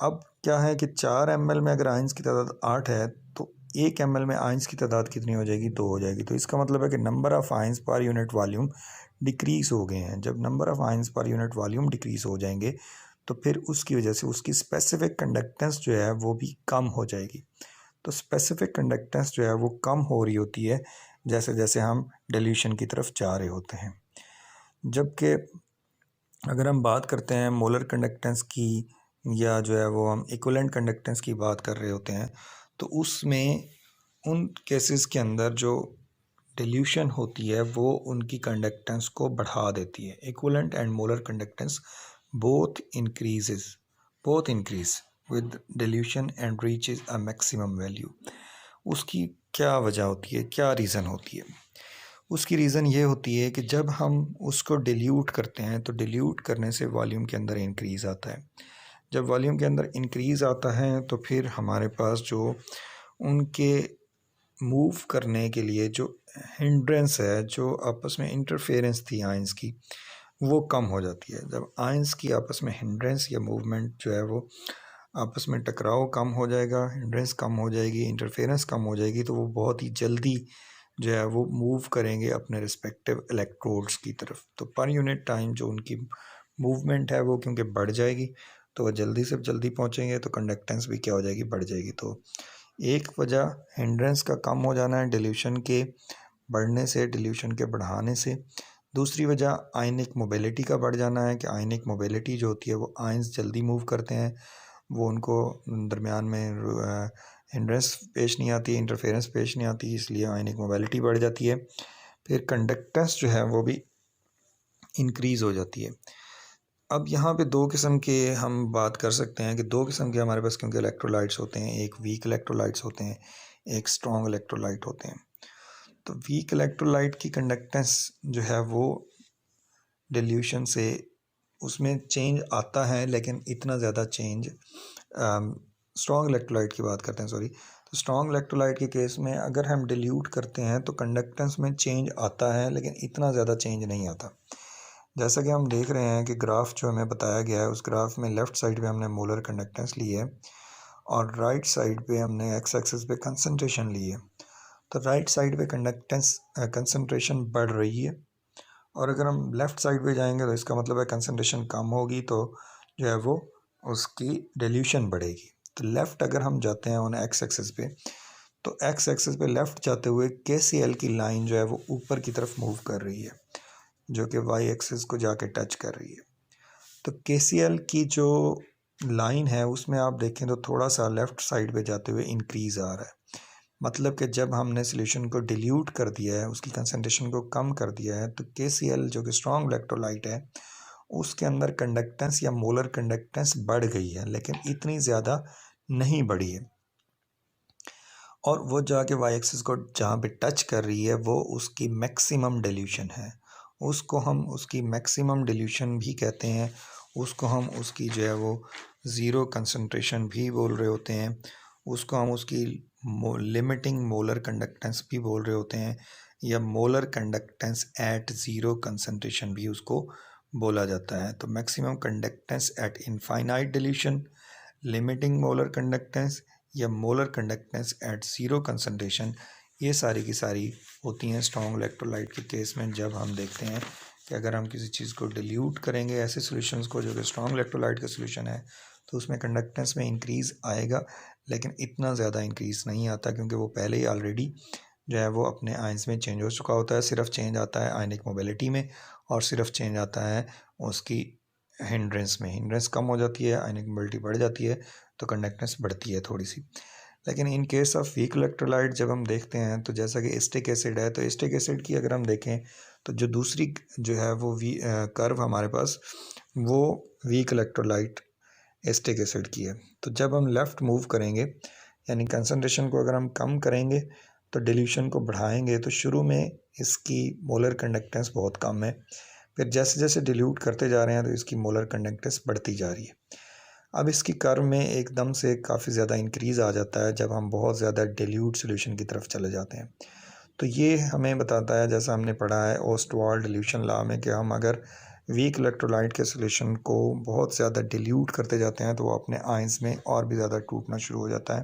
अब क्या है कि 4 ml में अगर आयंस की तादाद 8 है, तो 1 ml में आयंस की तादाद कितनी हो जाएगी, 2 हो जाएगी। तो इसका मतलब है कि number of ions per unit volume decrease हो गए हैं। जब number of ions per unit volume decrease हो जाएंगे, तो फिर उसकी वजह से उसकी स्पेसिफिक कंडक्टेंस जो है वो भी कम हो जाएगी। तो स्पेसिफिक कंडक्टेंस जो है वो कम हो रही होती है जैसे जैसे हम डिल्यूशन की तरफ जा रहे होते हैं। जबकि अगर हम बात करते हैं मोलर कंडक्टेंस की, या जो है वो हम इक्विवेलेंट कंडक्टेंस की बात कर रहे होते हैं, तो उसमें उन केसेस के अंदर जो डिल्यूशन होती है वो उनकी कंडक्टेंस को बढ़ा देती है। Equivalent and molar conductance both increase with dilution and reaches a maximum value. उसकी क्या वजह होती है, क्या रीज़न होती है? उसकी रीज़न ये होती है कि जब हम उसको डिल्यूट करते हैं, तो डिल्यूट करने से वॉल्यूम के अंदर इंक्रीज़ आता है। जब वॉल्यूम के अंदर इंक्रीज़ आता है, तो फिर हमारे पास जो उनके मूव करने के लिए जो हिंड्रेंस है, जो आपस में इंटरफेरेंस थी आयंस की, वो कम हो जाती है। जब आयंस की आपस में हिंड्रेंस या मूवमेंट जो है वो आपस में टकराव कम हो जाएगा, हिंड्रेंस कम हो जाएगी, इंटरफेरेंस कम हो जाएगी, तो वो बहुत ही जल्दी जो है वो मूव करेंगे अपने रिस्पेक्टिव इलेक्ट्रोड्स की तरफ। तो पर यूनिट टाइम जो उनकी मूवमेंट है वो क्योंकि बढ़ जाएगी, तो वह जल्दी से जल्दी पहुंचेंगे, तो कंडक्टेंस भी क्या हो जाएगी, बढ़ जाएगी। तो एक वजह हिंड्रेंस का कम हो जाना है डिल्यूशन के बढ़ने से, डिल्यूशन के बढ़ाने से। दूसरी वजह आयनिक मोबिलिटी का बढ़ जाना है कि आयनिक मोबिलिटी जो होती है वो आयंस जल्दी मूव करते हैं, वो उनको दरमियान में हिंड्रेंस पेश नहीं आती, इंटरफेरेंस पेश नहीं आती, इसलिए आयनिक मोबिलिटी बढ़ जाती है। फिर कंडक्टेंस जो है वो भी इंक्रीज़ हो जाती है। अब यहाँ पे दो किस्म के हम बात कर सकते हैं कि दो किस्म के हमारे पास क्योंकि इलेक्ट्रोलाइट्स होते हैं, एक वीक इलेक्ट्रोलाइट्स होते हैं, एक स्ट्रॉन्ग इलेक्ट्रोलाइट होते हैं। तो वीक इलेक्ट्रोलाइट की कंडक्टेंस जो है वो डिल्यूशन से उसमें चेंज आता है, लेकिन इतना ज़्यादा चेंज स्ट्रॉन्ग इलेक्ट्रोलाइट की बात करते हैं, सॉरी। तो स्ट्रॉन्ग इलेक्ट्रोलाइट के केस में अगर हम डिल्यूट करते हैं तो कंडक्टेंस में चेंज आता है, लेकिन इतना ज़्यादा चेंज नहीं आता। जैसा कि हम देख रहे हैं कि ग्राफ जो हमें बताया गया है, उस ग्राफ में लेफ़्ट साइड पे हमने मोलर कंडक्टेंस ली है और राइट साइड पे हमने एक्स एक्सिस पे कंसंट्रेशन ली है। तो राइट साइड पे कंडक्टेंस कंसंट्रेशन बढ़ रही है, और अगर हम लेफ़्ट साइड पे जाएंगे तो इसका मतलब है कंसंट्रेशन कम होगी, तो जो है वो उसकी डिल्यूशन बढ़ेगी। तो लेफ़्ट अगर हम जाते हैं ऑन एक्स एक्सिस पे, तो एक्स एक्सिस पे लेफ़्ट जाते हुए KCl की लाइन जो है वो ऊपर की तरफ मूव कर रही है, जो कि वाई एक्सिस को जाके टच कर रही है। तो KCl की जो लाइन है उसमें आप देखें तो थोड़ा सा लेफ़्ट साइड पे जाते हुए इंक्रीज़ आ रहा है, मतलब कि जब हमने सॉल्यूशन को डिल्यूट कर दिया है, उसकी कंसंट्रेशन को कम कर दिया है, तो KCl जो कि स्ट्रॉन्ग इलेक्ट्रोलाइट है उसके अंदर कंडक्टेंस या मोलर कंडक्टेंस बढ़ गई है, लेकिन इतनी ज़्यादा नहीं बढ़ी है, और वो जाके वाई एक्सिस को जहाँ पे टच कर रही है वो उसकी मैक्सिमम डिल्यूशन है। उसको हम उसकी मैक्सिमम डिल्यूशन भी कहते हैं, उसको हम उसकी जो है वो ज़ीरो कंसंट्रेशन भी बोल रहे होते हैं, उसको हम उसकी लिमिटिंग मोलर कंडक्टेंस भी बोल रहे होते हैं, या molar conductance at zero concentration भी उसको बोला जाता है। तो maximum conductance at infinite dilution, limiting molar conductance या molar conductance at zero concentration, ये सारी की सारी होती हैं स्ट्रॉन्ग इलेक्ट्रोलाइट के केस में। जब हम देखते हैं कि अगर हम किसी चीज़ को डिल्यूट करेंगे ऐसे सॉल्यूशंस को जो कि स्ट्रॉन्ग इलेक्ट्रोलाइट का सॉल्यूशन है, तो उसमें कंडक्टेंस में इंक्रीज़ आएगा, लेकिन इतना ज़्यादा इंक्रीज़ नहीं आता क्योंकि वो पहले ही ऑलरेडी जो है वो अपने आयंस में चेंज हो चुका होता है। सिर्फ चेंज आता है आयनिक मोबिलिटी में, और सिर्फ चेंज आता है उसकी हिंड्रेंस में। हिंड्रेंस कम हो जाती है, आयनिक मोबिलिटी बढ़ जाती है, तो कंडक्टेंस बढ़ती है थोड़ी सी। लेकिन in case of weak electrolyte जब हम देखते हैं तो जैसा कि एस्टिक एसिड है, तो एस्टिक एसिड की अगर हम देखें तो जो दूसरी जो है वो कर्व हमारे पास वो वीक इलेक्ट्रोलाइट एस्टिक एसिड की है। तो जब हम लेफ़्ट मूव करेंगे, यानी कंसंट्रेशन को अगर हम कम करेंगे तो डिल्यूशन को बढ़ाएंगे, तो शुरू में इसकी मोलर कंडक्टेंस बहुत कम है, फिर जैसे जैसे डिल्यूट करते जा रहे हैं तो इसकी मोलर कंडक्टेंस बढ़ती जा रही है। अब इसकी कर्व में एकदम से काफ़ी ज़्यादा इंक्रीज़ आ जाता है जब हम बहुत ज़्यादा डिल्यूट सॉल्यूशन की तरफ चले जाते हैं। तो ये हमें बताता है, जैसा हमने पढ़ा है ओस्टवाल्ड डिल्यूशन लॉ में, कि हम अगर वीक इलेक्ट्रोलाइट के सॉल्यूशन को बहुत ज़्यादा डिल्यूट करते जाते हैं तो वो अपने आयंस में और भी ज़्यादा टूटना शुरू हो जाता है,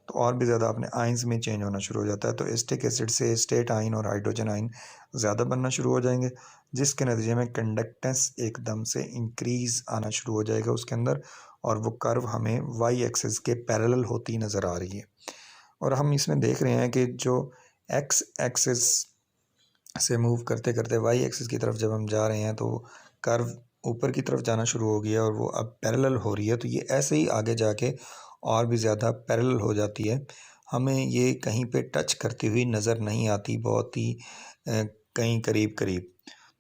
तो और भी ज़्यादा अपने आयंस में चेंज होना शुरू हो जाता है। तो एस्टिक एसिड से स्टेट आयन और हाइड्रोजन आयन ज़्यादा बनना शुरू हो जाएंगे, जिसके नतीजे में कंडक्टेंस एकदम से इंक्रीज़ आना शुरू हो जाएगा उसके अंदर, और वो कर्व हमें वाई एक्सिस के पैरेलल होती नज़र आ रही है। और हम इसमें देख रहे हैं कि जो एक्स एक्सिस से मूव करते करते वाई एक्सिस की तरफ जब हम जा रहे हैं तो कर्व ऊपर की तरफ जाना शुरू हो गया और वो अब पैरेलल हो रही है। तो ये ऐसे ही आगे जाके और भी ज़्यादा पैरेलल हो जाती है, हमें ये कहीं पे टच करती हुई नज़र नहीं आती, बहुत ही कहीं करीब करीब।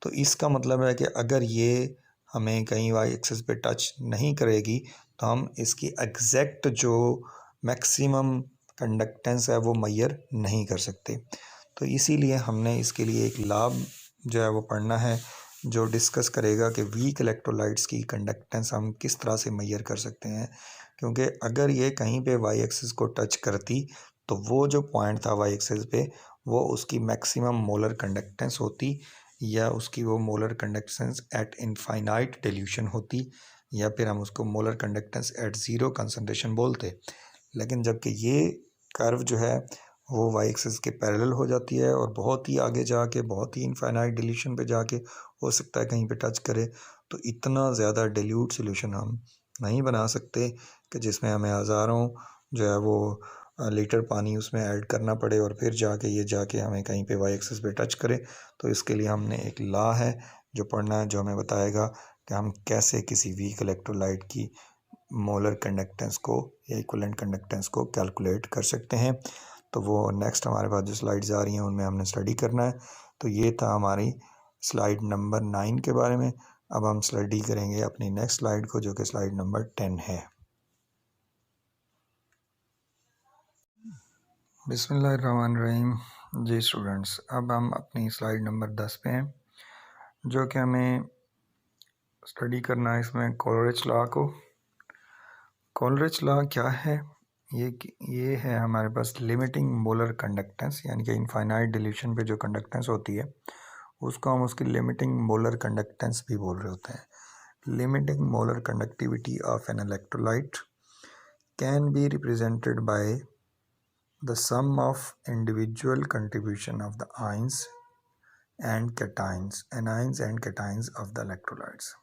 तो इसका मतलब है कि अगर ये हमें कहीं वाई एक्सिस पे टच नहीं करेगी तो हम इसकी एग्जैक्ट जो मैक्सिमम कंडक्टेंस है वो मेजर नहीं कर सकते। तो इसीलिए हमने इसके लिए एक लॉ जो है वो पढ़ना है जो डिस्कस करेगा कि वीक इलेक्ट्रोलाइट्स की कंडक्टेंस हम किस तरह से मेजर कर सकते हैं, क्योंकि अगर ये कहीं पे वाई एक्सिस को टच करती तो वो जो पॉइंट था वाई एक्सिस पे वो उसकी मैक्सिमम मोलर कंडक्टेंस होती, या उसकी वो molar conductance at infinite dilution होती, या फिर हम उसको molar conductance at zero concentration बोलते। लेकिन जबकि ये कर्व जो है वो वाई एक्सिस के पैरेलल हो जाती है और बहुत ही आगे जाके बहुत ही इनफाइनाइट डिल्यूशन पे जाके हो सकता है कहीं पे टच करे, तो इतना ज़्यादा डिल्यूट सॉल्यूशन हम नहीं बना सकते कि जिसमें हमें हज़ारों जो है वो लीटर पानी उसमें ऐड करना पड़े और फिर जाके ये जाके हमें कहीं पे वाई एक्सिस पे टच करे। तो इसके लिए हमने एक लॉ है जो पढ़ना है, जो हमें बताएगा कि हम कैसे किसी वीक इलेक्ट्रोलाइट की मोलर कंडक्टेंस को या इक्विवेलेंट कंडक्टेंस को कैलकुलेट कर सकते हैं। तो वो नेक्स्ट हमारे पास जो स्लाइड्स आ रही हैं उनमें हमने स्टडी करना है। तो ये था हमारी स्लाइड नंबर 9 के बारे में। अब हम स्टडी करेंगे अपनी नेक्स्ट स्लाइड को, जो कि स्लाइड नंबर 10 है। बिस्मिल्लाहिर्रहमानिर्रहीम। जी स्टूडेंट्स, अब हम अपनी स्लाइड नंबर 10 पे हैं, जो कि हमें स्टडी करना है इसमें कोलरिज लॉ को। कोलरिज लॉ क्या है? ये है हमारे पास लिमिटिंग मोलर कंडक्टेंस, यानी कि इनफाइनाइट डिल्यूशन पे जो कंडक्टेंस होती है उसको हम उसकी लिमिटिंग मोलर कंडक्टेंस भी बोल रहे होते हैं। Limiting molar conductivity of an electrolyte can be represented by the sum of individual contribution of the ions and cations, anions and cations of the electrolytes.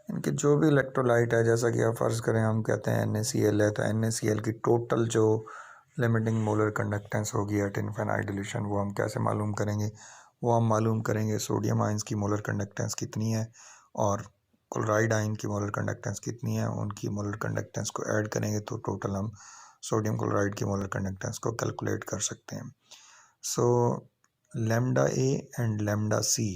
इनके जो भी इलेक्ट्रोलाइट है, जैसा कि आप फ़र्ज़ करें हम कहते हैं NaCl है, तो NaCl की टोटल जो लिमिटिंग मोलर कंडक्टेंस होगी एट इनफाइनाइट डिल्यूशन, वो हम कैसे मालूम करेंगे? वो हम मालूम करेंगे सोडियम आयंस की मोलर कंडक्टेंस कितनी है और क्लोराइड आयन की मोलर कंडक्टेंस कितनी है, उनकी मोलर कंडक्टेंस को ऐड करेंगे तो टोटल हम सोडियम क्लोराइड की मोलर कंडक्टेंस को कैलकुलेट कर सकते हैं। So lambda A and lambda C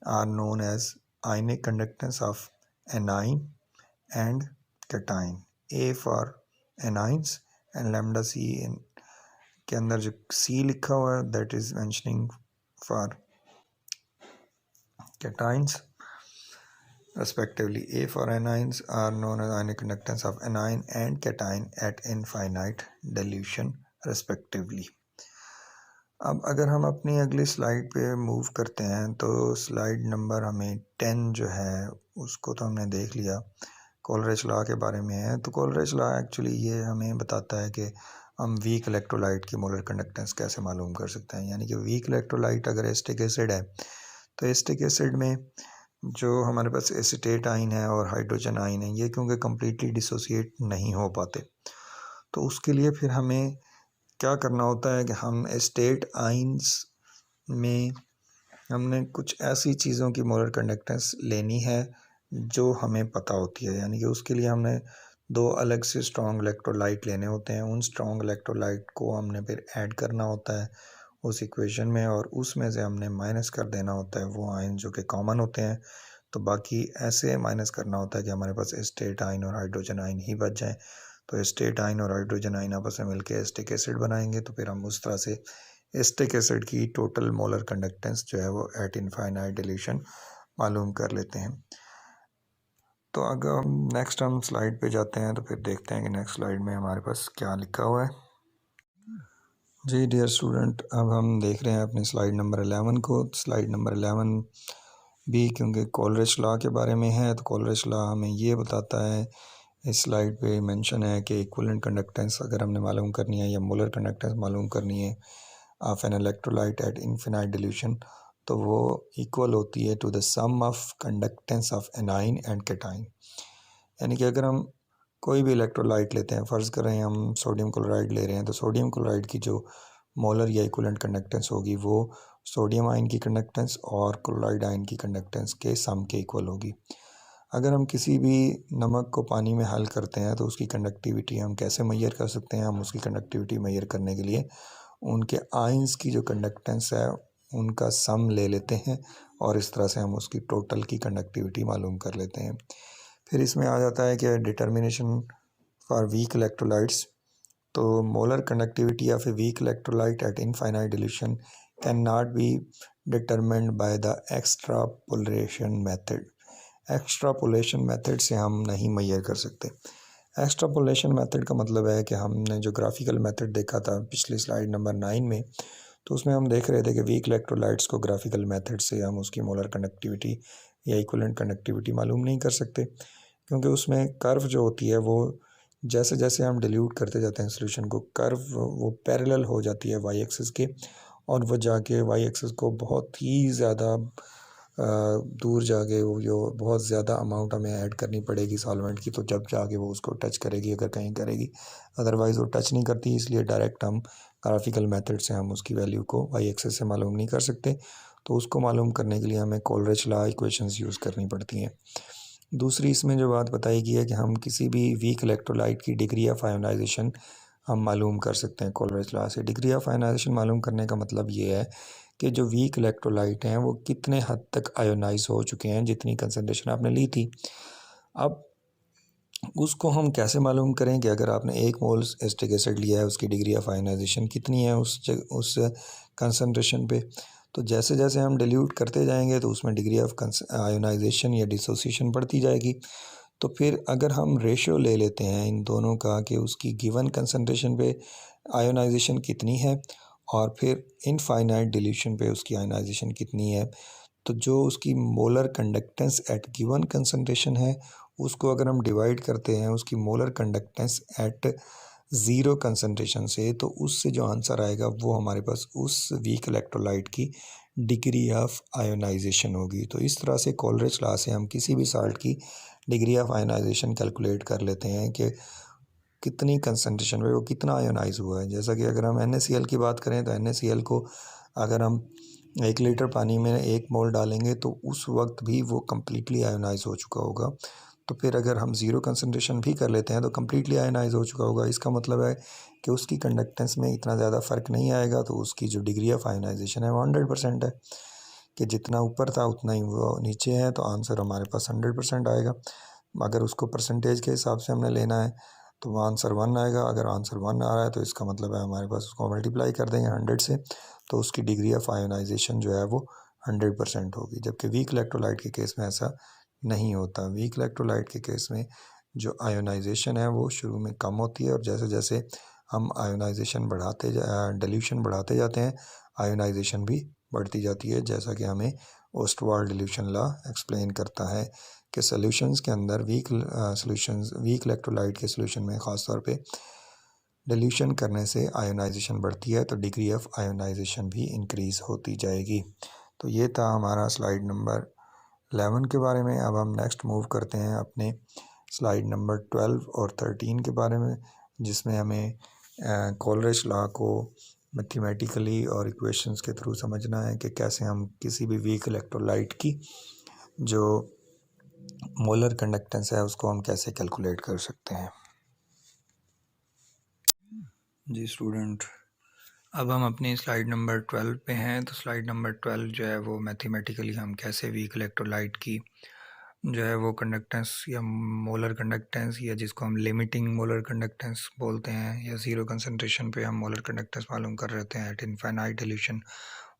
are known as ionic conductance of anion and cation. A for anions and lambda C के अंदर जो सी लिखा हुआ है that is mentioning for cations respectively. A for anions are known as ionic conductance of anion and cation at infinite dilution respectively. अब अगर हम अपनी अगली स्लाइड पे मूव करते हैं तो स्लाइड नंबर हमें 10 जो है उसको तो हमने देख लिया, कोलरिच लॉ के बारे में है। तो कोलरिच लॉ एक्चुअली ये हमें बताता है कि हम वीक इलेक्ट्रोलाइट की मोलर कंडक्टेंस कैसे मालूम कर सकते हैं। यानी कि वीक इलेक्ट्रोलाइट अगर एसिटिक एसिड है तो एसिटिक एसिड में जो हमारे पास एसीटेट आइन है और हाइड्रोजन आइन है ये क्योंकि कम्प्लीटली डिसोसिएट नहीं हो पाते, तो उसके लिए फिर हमें क्या करना होता है कि हम एसिटेट आइंस में हमने कुछ ऐसी चीज़ों की मोलर कंडक्टेंस लेनी है जो हमें पता होती है। यानी कि उसके लिए हमने दो अलग से स्ट्रॉन्ग इलेक्ट्रोलाइट लेने होते हैं। उन स्ट्रॉन्ग इलेक्ट्रोलाइट को हमने फिर ऐड करना होता है उस इक्वेशन में और उसमें से हमने माइनस कर देना होता है वो आयन जो कि कॉमन होते हैं। तो बाकी ऐसे माइनस करना होता है कि हमारे पास एसिटेट आयन और हाइड्रोजन आयन ही बच जाएं। तो एसिटेट आयन और हाइड्रोजन आयन आपस में मिलकर एसिटिक एसिड बनाएंगे। तो फिर हम उस तरह से एसिटिक एसिड की टोटल मोलर कंडक्टेंस जो है वो एट इनफाइनाइट डिल्यूशन मालूम कर लेते हैं। तो अगर हम नेक्स्ट स्लाइड पे जाते हैं तो फिर देखते हैं कि नेक्स्ट स्लाइड में हमारे पास क्या लिखा हुआ है। जी डियर स्टूडेंट, अब हम देख रहे हैं अपनी स्लाइड नंबर 11 को। स्लाइड नंबर 11 भी क्योंकि कोलरिच लॉ के बारे में है तो कोलरिच लॉ हमें ये बताता है, इस स्लाइड पे मेंशन है कि इक्विवेलेंट कंडक्टेंस अगर हमने मालूम करनी है या मोलर कंडक्टेंस मालूम करनी है of an electrolyte at infinite dilution तो वो इक्वल होती है to the sum of conductance of anion and cation. यानी कि अगर हम कोई भी इलेक्ट्रोलाइट लेते हैं, फ़र्ज़ करें हम सोडियम क्लोराइड ले रहे हैं, तो सोडियम क्लोराइड की जो मोलर या इक्विवेलेंट कंडक्टेंस होगी वो सोडियम आयन की कंडक्टेंस और क्लोराइड आयन की कंडक्टेंस के सम के इक्वल होगी। अगर हम किसी भी नमक को पानी में हल करते हैं तो उसकी कंडक्टिविटी हम कैसे मेजर कर सकते हैं? हम उसकी कंडक्टिविटी मेजर करने के लिए उनके आयंस की जो कंडक्टेंस है उनका सम ले लेते हैं और इस तरह से हम उसकी टोटल की कंडक्टिविटी मालूम कर लेते हैं। फिर इसमें आ जाता है कि डिटर्मिनेशन फॉर वीक इलेक्ट्रोलाइट्स। तो molar conductivity of a weak electrolyte at infinite dilution cannot be determined by the extrapolation method. Extrapolation method से हम नहीं मेजर कर सकते। एक्सट्रापोलेशन मेथड का मतलब है कि हमने जो ग्राफिकल मेथड देखा था पिछली स्लाइड नंबर 9 में, तो उसमें हम देख रहे थे कि वीक इलेक्ट्रोलाइट्स को ग्राफिकल मेथड से हम उसकी मोलर कंडक्टिविटी या इक्विवेलेंट कंडक्टिविटी मालूम नहीं कर सकते, क्योंकि उसमें कर्व जो होती है वो जैसे जैसे हम डिल्यूट करते जाते हैं सोल्यूशन को, कर्व वो पैरेलल हो जाती है वाई एक्सिस के और वो जाके वाई एक्सिस को बहुत ही ज़्यादा दूर जाके वो जो बहुत ज़्यादा अमाउंट हमें ऐड करनी पड़ेगी सॉल्वेंट की, तो जब जाके वो उसको टच करेगी, अगर कहीं करेगी, अदरवाइज़ वो टच नहीं करती। इसलिए डायरेक्ट हम ग्राफिकल मेथड से हम उसकी वैल्यू को वाई एक्सिस से मालूम नहीं कर सकते। तो उसको मालूम करने के लिए हमें कोलरिच लॉ इक्वेशंस यूज़ करनी पड़ती हैं। दूसरी इसमें जो बात बताई गई है कि हम किसी भी वीक इलेक्ट्रोलाइट की डिग्री ऑफ आयोनाइजेशन हम मालूम कर सकते हैं कोलरिच लॉ से। डिग्री ऑफ आयोनाइजेशन मालूम करने का मतलब ये है कि जो वीक इलेक्ट्रोलाइट हैं वो कितने हद तक आयोनाइज हो चुके हैं, जितनी कंसंट्रेशन आपने ली थी। अब उसको हम कैसे मालूम करें कि अगर आपने 1 मोल एसिटिक एसिड लिया है उसकी डिग्री ऑफ आयोनाइजेशन कितनी है उस कंसंट्रेशन पे। तो जैसे जैसे हम डिल्यूट करते जाएंगे तो उसमें डिग्री ऑफ आयोनाइजेशन या डिसोसिएशन बढ़ती जाएगी। तो फिर अगर हम रेशियो ले लेते हैं इन दोनों का कि उसकी गिवन कंसंट्रेशन पे आयोनाइजेशन कितनी है और फिर इनफाइनाइट डिल्यूशन पे उसकी आयोनाइजेशन कितनी है, तो जो उसकी molar conductance at given concentration है उसको अगर हम डिवाइड करते हैं उसकी molar conductance at zero concentration से, तो उससे जो आंसर आएगा वो हमारे पास उस वीक इलेक्ट्रोलाइट की डिग्री ऑफ आयोनाइजेशन होगी। तो इस तरह से कोलरिच लॉ से हम किसी भी साल्ट की डिग्री ऑफ आयोनाइजेशन कैलकुलेट कर लेते हैं कि कितनी कंसंट्रेशन में वो कितना आयोनाइज हुआ है। जैसा कि अगर हम NaCl की बात करें तो NaCl को अगर हम 1 लीटर पानी में 1 मोल डालेंगे तो उस वक्त भी वो कम्प्लीटली आयोनाइज हो चुका होगा। तो फिर अगर हम ज़ीरो कंसनट्रेशन भी कर लेते हैं तो कम्प्लीटली आयनाइज हो चुका होगा। इसका मतलब है कि उसकी कंडक्टेंस में इतना ज़्यादा फ़र्क नहीं आएगा, तो उसकी जो डिग्री ऑफ आयनाइजेशन है वो 100% है, कि जितना ऊपर था उतना ही वो नीचे है, तो आंसर हमारे पास 100% आएगा। अगर उसको परसेंटेज के हिसाब से हमने लेना है तो वो आंसर 1 आएगा। अगर आंसर 1 आ रहा है तो इसका मतलब है हमारे पास उसको मल्टीप्लाई कर देंगे 100 से, तो उसकी डिग्री ऑफ आयोनाइजेशन जो है वो 100% होगी। जबकि वीक इलेक्ट्रोलाइट के केस में ऐसा नहीं होता। वीक इलेक्ट्रोलाइट के केस में जो आयोनाइजेशन है वो शुरू में कम होती है, और जैसे जैसे हम आयोनाइजेशन डिल्यूशन बढ़ाते जाते हैं, आयोनाइजेशन भी बढ़ती जाती है, जैसा कि हमें ओस्टवाल्ड डिल्यूशन लॉ एक्सप्लेन करता है कि सॉल्यूशंस के अंदर वीक इलेक्ट्रोलाइट के सॉल्यूशन में ख़ास तौर पे डिल्यूशन करने से आयोनाइजेशन बढ़ती है, तो डिग्री ऑफ आयोनाइजेशन भी इंक्रीज़ होती जाएगी। तो ये था हमारा स्लाइड नंबर 11 के बारे में। अब हम नेक्स्ट मूव करते हैं अपने स्लाइड नंबर 12 और 13 के बारे में, जिसमें हमें कोलरिज लॉ को मैथमेटिकली और इक्वेशंस के थ्रू समझना है कि कैसे हम किसी भी वीक इलेक्ट्रोलाइट की जो मोलर कंडक्टेंस है उसको हम कैसे कैलकुलेट कर सकते हैं। जी स्टूडेंट, अब हम अपनी स्लाइड नंबर 12 पे हैं। तो स्लाइड नंबर 12 जो है वो मैथमेटिकली हम कैसे वीक इलेक्ट्रोलाइट की जो है वो कंडक्टेंस या मोलर कंडक्टेंस, या जिसको हम लिमिटिंग मोलर कंडक्टेंस बोलते हैं, या ज़ीरो कंसंट्रेशन पे हम मोलर कंडक्टेंस मालूम कर रहे हैं एट इनफाइनाइट डिल्यूशन,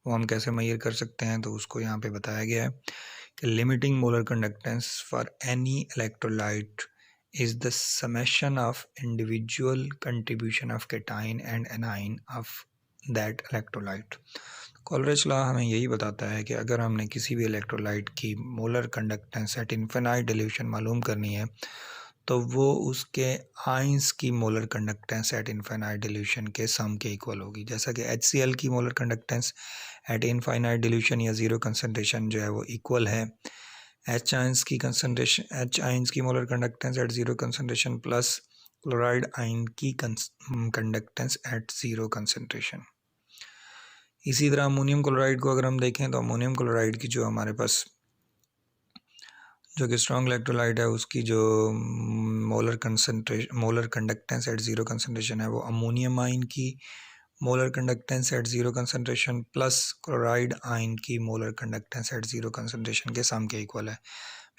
वो हम कैसे मेजर कर सकते हैं। तो उसको यहाँ पे बताया गया है कि limiting molar conductance for any electrolyte is the summation of individual contribution of cation and anion of that electrolyte। Coleridge law हमें यही बताता है कि अगर हमने किसी भी इलेक्ट्रोलाइट की molar conductance at infinite dilution मालूम करनी है तो वो उसके आइंस की molar conductance at infinite dilution के सम के इक्वल होगी। जैसा कि HCl की molar conductance at infinite dilution या ज़ीरो कंसनट्रेशन जो है वो इक्वल है H आयंस की molar conductance at zero concentration plus chloride ion की कंडक्टेंस एट ज़ीरो कंसनट्रेशन। इसी तरह अमोनियम क्लोराइड को अगर हम देखें तो अमोनियम क्लोराइड की जो हमारे पास जो कि स्ट्रॉन्ग इलेक्ट्रोलाइट है उसकी जो molar conductance at zero concentration है वो अमोनियम आयन की molar conductance at zero concentration plus chloride ion की molar conductance at zero concentration के सम के इक्वल है।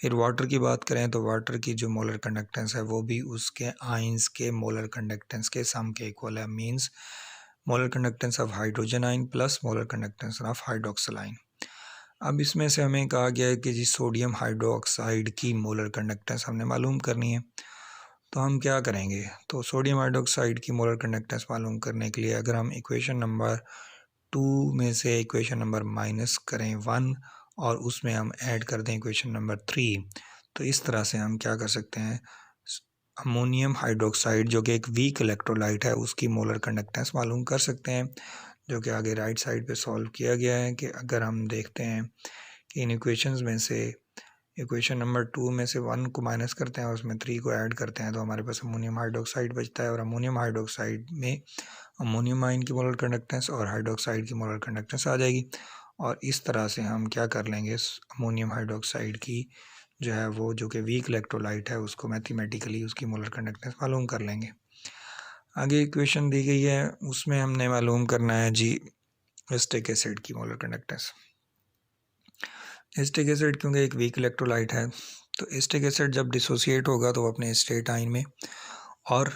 फिर वाटर की बात करें तो वाटर की जो मोलर कंडक्टेंस है वो भी उसके आयंस के मोलर कंडक्टेंस के सम के इक्वल है। Means molar conductance of hydrogen ion plus molar conductance of hydroxyl ion. अब इसमें से हमें कहा गया है कि जी सोडियम हाइड्रोक्साइड की मोलर कंडक्टेंस हमने मालूम करनी है। तो हम क्या करेंगे, तो सोडियम हाइड्रोक्साइड की मोलर कंडक्टेंस मालूम करने के लिए अगर हम इक्वेशन नंबर 2 में से इक्वेशन नंबर माइनस करें 1 और उसमें हम ऐड कर दें इक्वेशन नंबर 3, तो इस तरह से हम क्या कर सकते हैं, अमोनियम हाइड्रोक्साइड जो कि एक वीक इलेक्ट्रोलाइट है उसकी मोलर कंडक्टेंस मालूम कर सकते हैं, जो कि आगे राइट साइड पे सॉल्व किया गया है। कि अगर हम देखते हैं कि इन इक्वेशंस में से इक्वेशन नंबर 2 में से 1 को माइनस करते हैं और उसमें 3 को ऐड करते हैं तो हमारे पास अमोनियम हाइड्रोक्साइड बचता है, और अमोनियम हाइड्रोक्साइड में अमोनियम आयन की मोलर कंडक्टेंस और हाइड्रोक्साइड की मोलर कंडक्टेंस आ जाएगी, और इस तरह से हम क्या कर लेंगे, अमोनियम हाइड्रोक्साइड की जो है वो जो कि वीक इलेक्ट्रोलाइट है उसको मैथमेटिकली उसकी मोलर कंडक्टेंस मालूम कर लेंगे। आगे इक्वेशन दी गई है उसमें हमने मालूम करना है जी एसिटिक एसिड की मोलर कंडक्टेंस। एसिटिक एसिड क्योंकि एक वीक इलेक्ट्रोलाइट है तो एसिटिक एसिड जब डिसोसिएट होगा तो वो अपने स्टेट आयन में और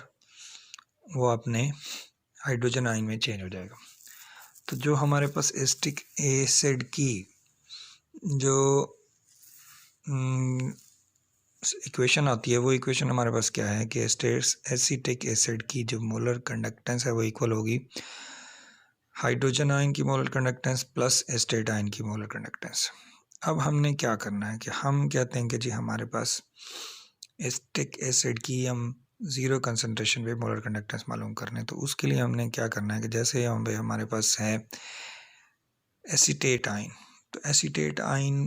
वो अपने हाइड्रोजन आयन में चेंज हो जाएगा। तो जो हमारे पास एसिटिक एसिड की जो इक्वेशन आती है वो इक्वेशन हमारे पास क्या है कि एसिटिक एसिड की जो मोलर कंडक्टेंस है वो इक्वल होगी हाइड्रोजन आयन की molar conductance plus acetate ion की मोलर कंडक्टेंस। अब हमने क्या करना है कि हम कहते हैं कि जी हमारे पास एसिटिक एसिड की हम ज़ीरो कंसंट्रेशन पे मोलर कंडक्टेंस मालूम करने, तो उसके लिए हमने क्या करना है कि जैसे हमारे पास है एसिटेट आयन, तो एसिटेट आयन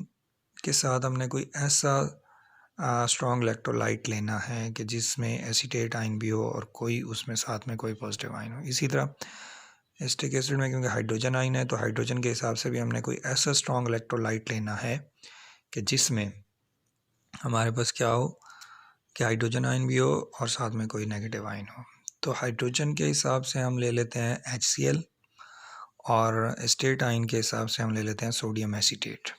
के साथ हमने कोई ऐसा स्ट्रॉन्ग इलेक्ट्रोलाइट लेना है कि जिसमें एसिटेट आयन भी हो और कोई उसमें साथ में कोई पॉजिटिव आयन हो। इसी तरह एसिटिक एसिड में क्योंकि हाइड्रोजन आयन है तो हाइड्रोजन के हिसाब से भी हमने कोई ऐसा स्ट्रॉन्ग इलेक्ट्रोलाइट लेना है कि जिसमें हमारे पास क्या हो, कि हाइड्रोजन आयन भी हो और साथ में कोई नेगेटिव आयन हो। तो हाइड्रोजन के हिसाब से हम ले लेते हैं HCl और स्टेट आयन के हिसाब से हम ले लेते हैं सोडियम एसीटेट।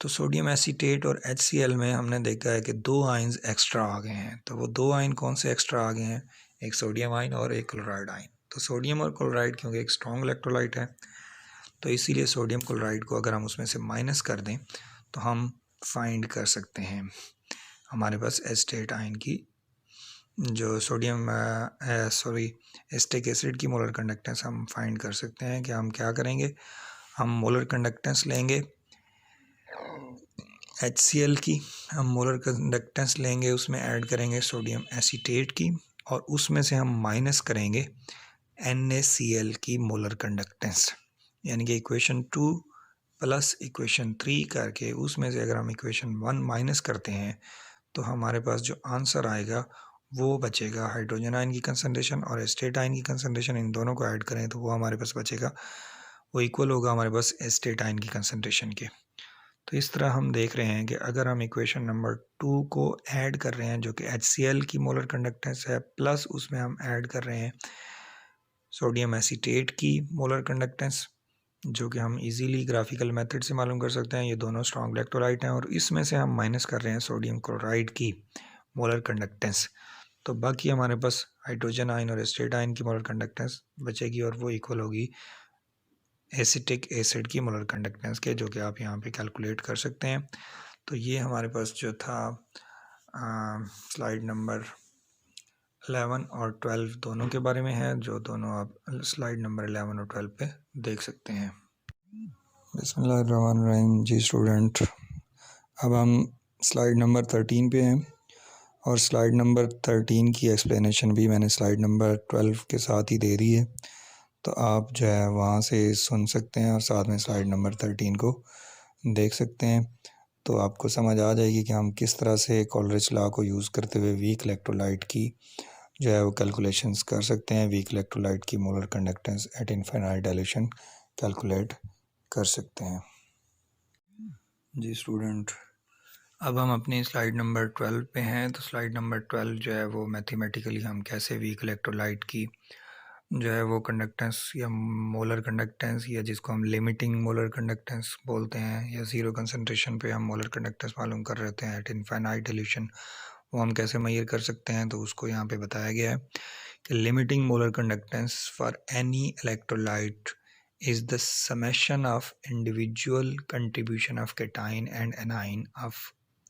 तो सोडियम एसीटेट और HCl में हमने देखा है कि दो आयन्स एक्स्ट्रा आ गए हैं। तो वो दो आयन कौन से एक्स्ट्रा आ गए हैं? एक सोडियम आयन और एक क्लोराइड आयन। तो सोडियम और क्लोराइड क्योंकि एक स्ट्रॉन्ग इलेक्ट्रोलाइट है, तो इसीलिए सोडियम क्लोराइड को अगर हम उसमें से माइनस कर दें तो हम फाइंड कर सकते हैं हमारे पास एस्टेट आयन की जो सोडियम एस्टिक एसिड की मोलर कंडक्टेंस हम फाइंड कर सकते हैं। कि हम क्या करेंगे, हम मोलर कंडक्टेंस लेंगे HCl की, हम मोलर कंडक्टेंस लेंगे, उसमें ऐड करेंगे सोडियम एसीटेट की और उसमें से हम माइनस करेंगे NaCl की मोलर कंडक्टेंस। यानी कि इक्वेशन 2 प्लस इक्वेशन 3 करके उसमें से अगर हम इक्वेशन 1 माइनस करते हैं तो हमारे पास जो आंसर आएगा वो बचेगा हाइड्रोजन आयन की कंसंट्रेशन और एस्टेट आयन की कंसंट्रेशन, इन दोनों को ऐड करें तो वो हमारे पास बचेगा, वो इक्वल होगा हमारे पास एस्टेट आयन की कंसंट्रेशन के। तो इस तरह हम देख रहे हैं कि अगर हम इक्वेशन नंबर 2 को ऐड कर रहे हैं जो कि HCl की मोलर कंडक्टेंस है, प्लस उसमें हम ऐड कर रहे हैं सोडियम एसीटेट की मोलर कंडक्टेंस जो कि हम इजीली ग्राफिकल मेथड से मालूम कर सकते हैं, ये दोनों स्ट्रॉन्ग इलेक्ट्रोलाइट हैं, और इसमें से हम माइनस कर रहे हैं सोडियम क्लोराइड की मोलर कंडक्टेंस, तो बाकी हमारे पास हाइड्रोजन आयन और एस्टेट आयन की मोलर कंडक्टेंस बचेगी और वो इक्वल होगी एसिटिक एसिड की मोलर कंडक्टेंस के, जो कि आप यहाँ पे कैलकुलेट कर सकते हैं। तो ये हमारे पास जो था स्लाइड नंबर 11 और 12 दोनों के बारे में है, जो दोनों आप स्लाइड नंबर 11 और 12 पे देख सकते हैं। बिस्मिल्लाहिर्रहमानिर्रहीम। जी स्टूडेंट, अब हम स्लाइड नंबर 13 पे हैं और स्लाइड नंबर 13 की एक्सप्लेनेशन भी मैंने स्लाइड नंबर 12 के साथ ही दे दी है, तो आप जो है वहाँ से सुन सकते हैं और साथ में स्लाइड नंबर 13 को देख सकते हैं। तो आपको समझ आ जाएगी कि हम किस तरह से कॉलरिज लॉ को यूज़ करते हुए वीक इलेक्ट्रोलाइट की जो है वो कैलकुलेशंस कर सकते हैं, वीक इलेक्ट्रोलाइट की molar conductance at infinite dilution calculate कर सकते हैं। जी स्टूडेंट, अब हम अपनी स्लाइड नंबर 12 पे हैं। तो स्लाइड नंबर 12 जो है वो मैथमेटिकली हम कैसे वीक इलेक्ट्रोलाइट की जो है वो कंडक्टेंस या मोलर कंडक्टेंस या जिसको हम लिमिटिंग मोलर कंडक्टेंस बोलते हैं या ज़ीरो कंसंट्रेशन पे हम मोलर कंडक्टेंस मालूम कर रहे थे एट इनफाइनाइट डाइल्यूशन, वो हम कैसे मेजर कर सकते हैं। तो उसको यहाँ पे बताया गया है कि limiting molar conductance for any electrolyte is the summation of individual contribution of cation and anion of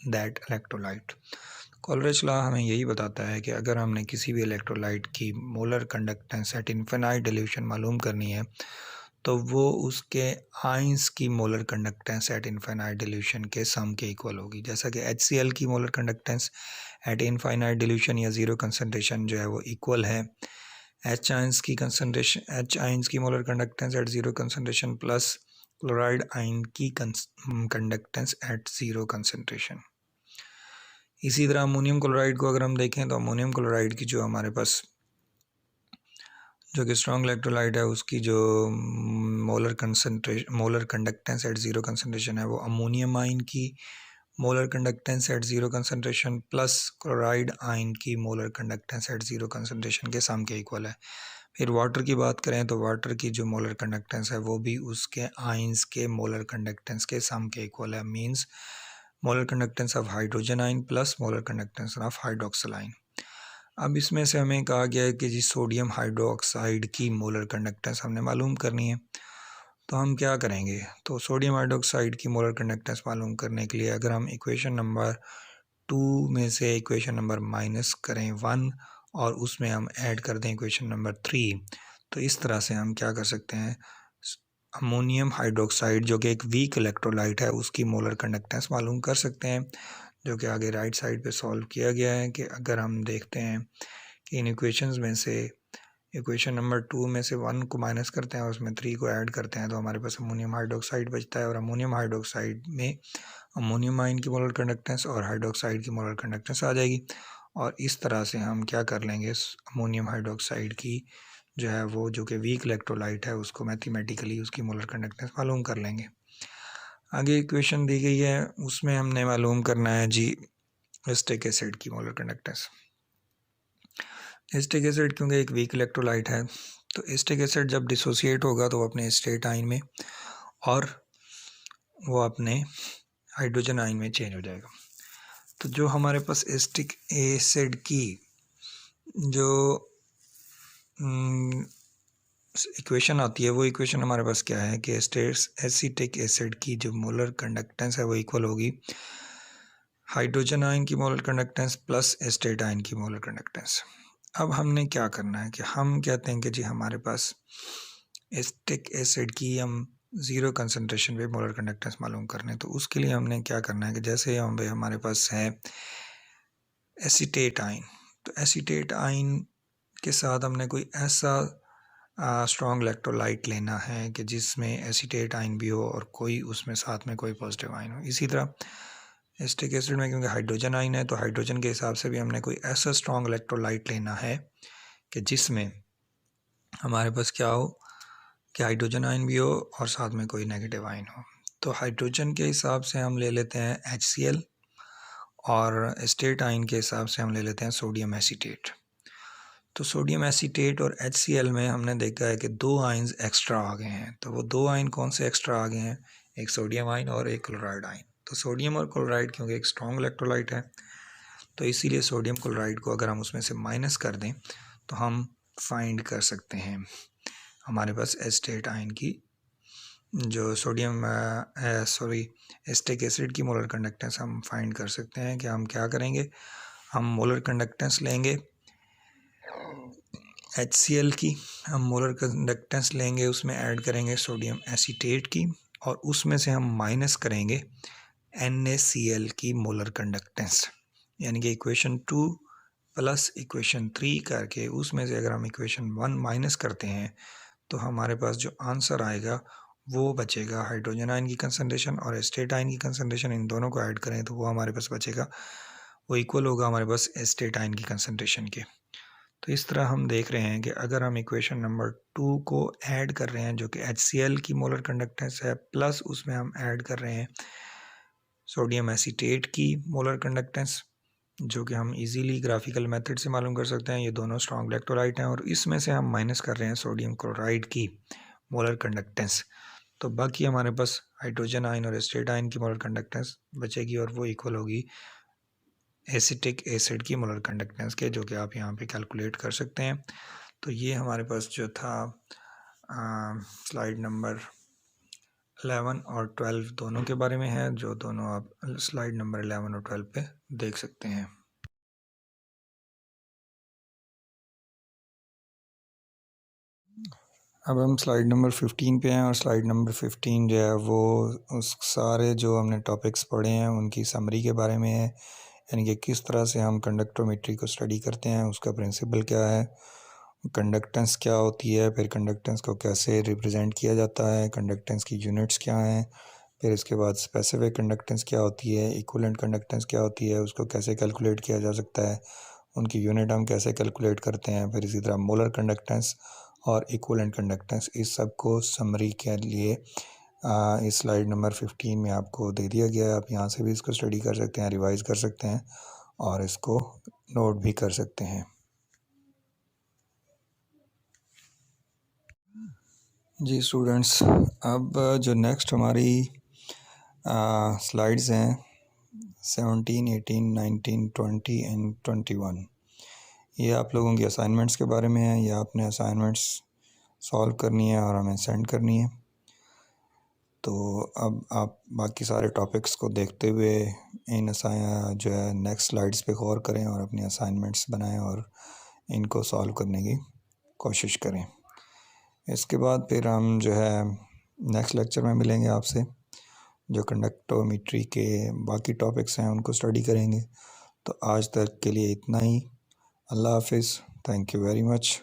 that electrolyte। Coleridge law हमें यही बताता है कि अगर हमने किसी भी इलेक्ट्रोलाइट की molar conductance at infinite dilution मालूम करनी है तो वो उसके आयंस की molar conductance at infinite dilution के सम के इक्वल होगी। जैसा कि HCl की molar conductance at infinite dilution या ज़ीरो कंसंट्रेशन जो है वो इक्वल है H आयंस की कंसंट्रेशन, H आयंस की molar conductance at zero concentration plus chloride ion की कंडक्टेंस एट ज़ीरो कंसंट्रेशन। इसी तरह अमोनियम क्लोराइड को अगर हम देखें तो अमोनियम क्लोराइड की जो हमारे पास जो कि स्ट्रॉन्ग इलेक्ट्रोलाइट है उसकी जो molar conductance at zero concentration है वो अमोनियम आयन की molar conductance at zero concentration plus chloride ion की molar conductance at zero concentration के सम के इक्वल है। फिर वाटर की बात करें तो वाटर की जो मोलर कंडक्टेंस है वो भी उसके आयंस के मोलर कंडक्टेंस के सम के इक्वल है। Means molar conductance of hydrogen ion plus molar conductance of hydroxyl ion. अब इसमें से हमें कहा गया है कि जी सोडियम हाइड्रोक्साइड की मोलर कंडक्टेंस हमने मालूम करनी है। तो हम क्या करेंगे, तो सोडियम हाइड्रोक्साइड की मोलर कंडक्टेंस मालूम करने के लिए अगर हम इक्वेशन नंबर 2 में से इक्वेशन नंबर माइनस करें 1 और उसमें हम ऐड कर दें इक्वेशन नंबर 3, तो इस तरह से हम क्या कर सकते हैं, अमोनियम हाइड्रोक्साइड जो कि एक वीक इलेक्ट्रोलाइट है उसकी मोलर कंडक्टेंस मालूम कर सकते हैं, जो कि आगे राइट साइड पे सॉल्व किया गया है। कि अगर हम देखते हैं कि इन इक्वेशंस में से इक्वेशन नंबर 2 में से 1 को माइनस करते हैं और उसमें 3 को ऐड करते हैं तो हमारे पास अमोनियम हाइड्रोक्साइड बचता है, और अमोनियम हाइड्रोक्साइड में अमोनियम आयन की मोलर कंडक्टेंस और हाइड्रोक्साइड की मोलर कंडक्टेंस आ जाएगी, और इस तरह से हम क्या कर लेंगे, अमोनियम हाइड्रोक्साइड की जो है वो जो कि वीक इलेक्ट्रोलाइट है उसको मैथमेटिकली उसकी मोलर कंडक्टेंस मालूम कर लेंगे। आगे इक्वेशन दी गई है उसमें हमने मालूम करना है जी एसिटिक एसिड की मोलर कंडक्टेंस। एसिटिक एसिड क्योंकि एक वीक इलेक्ट्रोलाइट है, तो एसिटिक एसिड जब डिसोसिएट होगा तो वो अपने स्टेट आयन में और वो अपने हाइड्रोजन आयन में चेंज हो जाएगा। तो जो हमारे पास एसिटिक एसिड की जो इक्वेशन आती है, वो इक्वेशन हमारे पास क्या है कि एसिटिक एसिड की जो मोलर कंडक्टेंस है वो इक्वल होगी हाइड्रोजन आयन की molar conductance plus estate ion की मोलर कंडक्टेंस। अब हमने क्या करना है कि हम कहते हैं कि जी हमारे पास एसिटिक एसिड की हम ज़ीरो कंसनट्रेशन पे मोलर कंडक्टेंस मालूम करने हैं, तो उसके लिए हमने क्या करना है कि जैसे हमारे पास है एसीटेट आयन, तो एसीटेट आयन के साथ हमने कोई ऐसा स्ट्रॉन्ग इलेक्ट्रोलाइट लेना है कि जिसमें एसीटेट आयन भी हो और कोई उसमें साथ में कोई पॉजिटिव आयन हो। इसी तरह एसिटिक एसिड में क्योंकि हाइड्रोजन आयन है, तो हाइड्रोजन के हिसाब से भी हमने कोई ऐसा स्ट्रॉन्ग इलेक्ट्रोलाइट लेना है कि जिसमें हमारे पास क्या हो कि हाइड्रोजन आयन भी हो और साथ में कोई नेगेटिव आयन हो। तो हाइड्रोजन के हिसाब से हम ले लेते हैं HCl और एस्टेट आयन के हिसाब से हम ले लेते हैं सोडियम एसीटेट। तो सोडियम एसीटेट और HCl में हमने देखा है कि दो आयन्स एक्स्ट्रा आ गए हैं। तो वो दो आयन कौन से एक्स्ट्रा आ गए हैं? एक सोडियम आयन और एक क्लोराइड आयन। तो सोडियम और क्लोराइड क्योंकि एक स्ट्रॉन्ग इलेक्ट्रोलाइट है, तो इसीलिए सोडियम क्लोराइड को अगर हम उसमें से माइनस कर दें तो हम फाइंड कर सकते हैं हमारे पास एस्टेट आयन की जो एसिटिक एसिड की मोलर कंडक्टेंस हम फाइंड कर सकते हैं। कि हम क्या करेंगे, हम मोलर कंडक्टेंस लेंगे HCl की, हम मोलर कंडक्टेंस लेंगे, उसमें ऐड करेंगे सोडियम एसीटेट की और उसमें से हम माइनस करेंगे NaCl की मोलर कंडक्टेंस, यानी कि इक्वेशन 2 प्लस इक्वेशन 3 करके उसमें से अगर हम इक्वेशन 1 माइनस करते हैं तो हमारे पास जो आंसर आएगा वो बचेगा हाइड्रोजन आयन की कंसंट्रेशन और एस्टेट आयन की कंसंट्रेशन, इन दोनों को ऐड करें तो वो हमारे पास बचेगा, वो इक्वल होगा हमारे पास एस्टेट आयन की कंसंट्रेशन के। तो इस तरह हम देख रहे हैं कि अगर हम इक्वेशन नंबर 2 को ऐड कर रहे हैं जो कि HCl की मोलर कंडक्टेंस है, प्लस उसमें हम ऐड कर रहे हैं सोडियम एसीटेट की मोलर कंडक्टेंस जो कि हम इजीली ग्राफिकल मेथड से मालूम कर सकते हैं, ये दोनों स्ट्रॉन्ग इलेक्ट्रोलाइट हैं, और इसमें से हम माइनस कर रहे हैं सोडियम क्लोराइड की मोलर कंडक्टेंस, तो बाकी हमारे पास हाइड्रोजन आयन और एस्टेट आयन की मोलर कंडक्टेंस बचेगी और वो इक्वल होगी एसिटिक एसिड की मोलर कंडक्टेंस के, जो कि आप यहाँ पे कैलकुलेट कर सकते हैं। तो ये हमारे पास जो था स्लाइड नंबर 11 और 12 दोनों के बारे में है, जो दोनों आप स्लाइड नंबर 11 और 12 पे देख सकते हैं। अब हम स्लाइड नंबर 15 पे हैं और स्लाइड नंबर 15 जो है वो उस सारे जो हमने टॉपिक्स पढ़े हैं उनकी समरी के बारे में है, यानी कि किस तरह से हम कंडक्टोमेट्री को स्टडी करते हैं, उसका प्रिंसिपल क्या है, कंडक्टेंस क्या होती है, फिर कंडक्टेंस को कैसे रिप्रेजेंट किया जाता है, कंडक्टेंस की यूनिट्स क्या हैं, फिर इसके बाद स्पेसिफिक कंडक्टेंस क्या होती है, इक्विवेलेंट कंडक्टेंस क्या होती है, उसको कैसे कैलकुलेट किया जा सकता है, उनकी यूनिट हम कैसे कैलकुलेट करते हैं, फिर इसी तरह मोलर कंडक्टेंस और इक्विवेलेंट कंडक्टेंस, इस सब को समरी के लिए इस स्लाइड नंबर 15 में आपको दे दिया गया है। आप यहाँ से भी इसको स्टडी कर सकते हैं, रिवाइज कर सकते हैं और इसको नोट भी कर सकते हैं। जी स्टूडेंट्स, अब जो नेक्स्ट हमारी स्लाइड्स हैं 17, 18, 19, 20 एंड 21, ये आप लोगों की असाइनमेंट्स के बारे में है। ये आपने असाइनमेंट्स सॉल्व करनी है और हमें सेंड करनी है। तो अब आप बाकी सारे टॉपिक्स को देखते हुए इन जो है नेक्स्ट स्लाइड्स पे गौर करें और अपनी असाइनमेंट्स बनाएं और इनको सॉल्व करने की कोशिश करें। इसके बाद फिर हम जो है नेक्स्ट लेक्चर में मिलेंगे आपसे, जो कंडक्टोमेट्री के बाकी टॉपिक्स हैं उनको स्टडी करेंगे। तो आज तक के लिए इतना ही। अल्लाह हाफिज़। Thank you very much.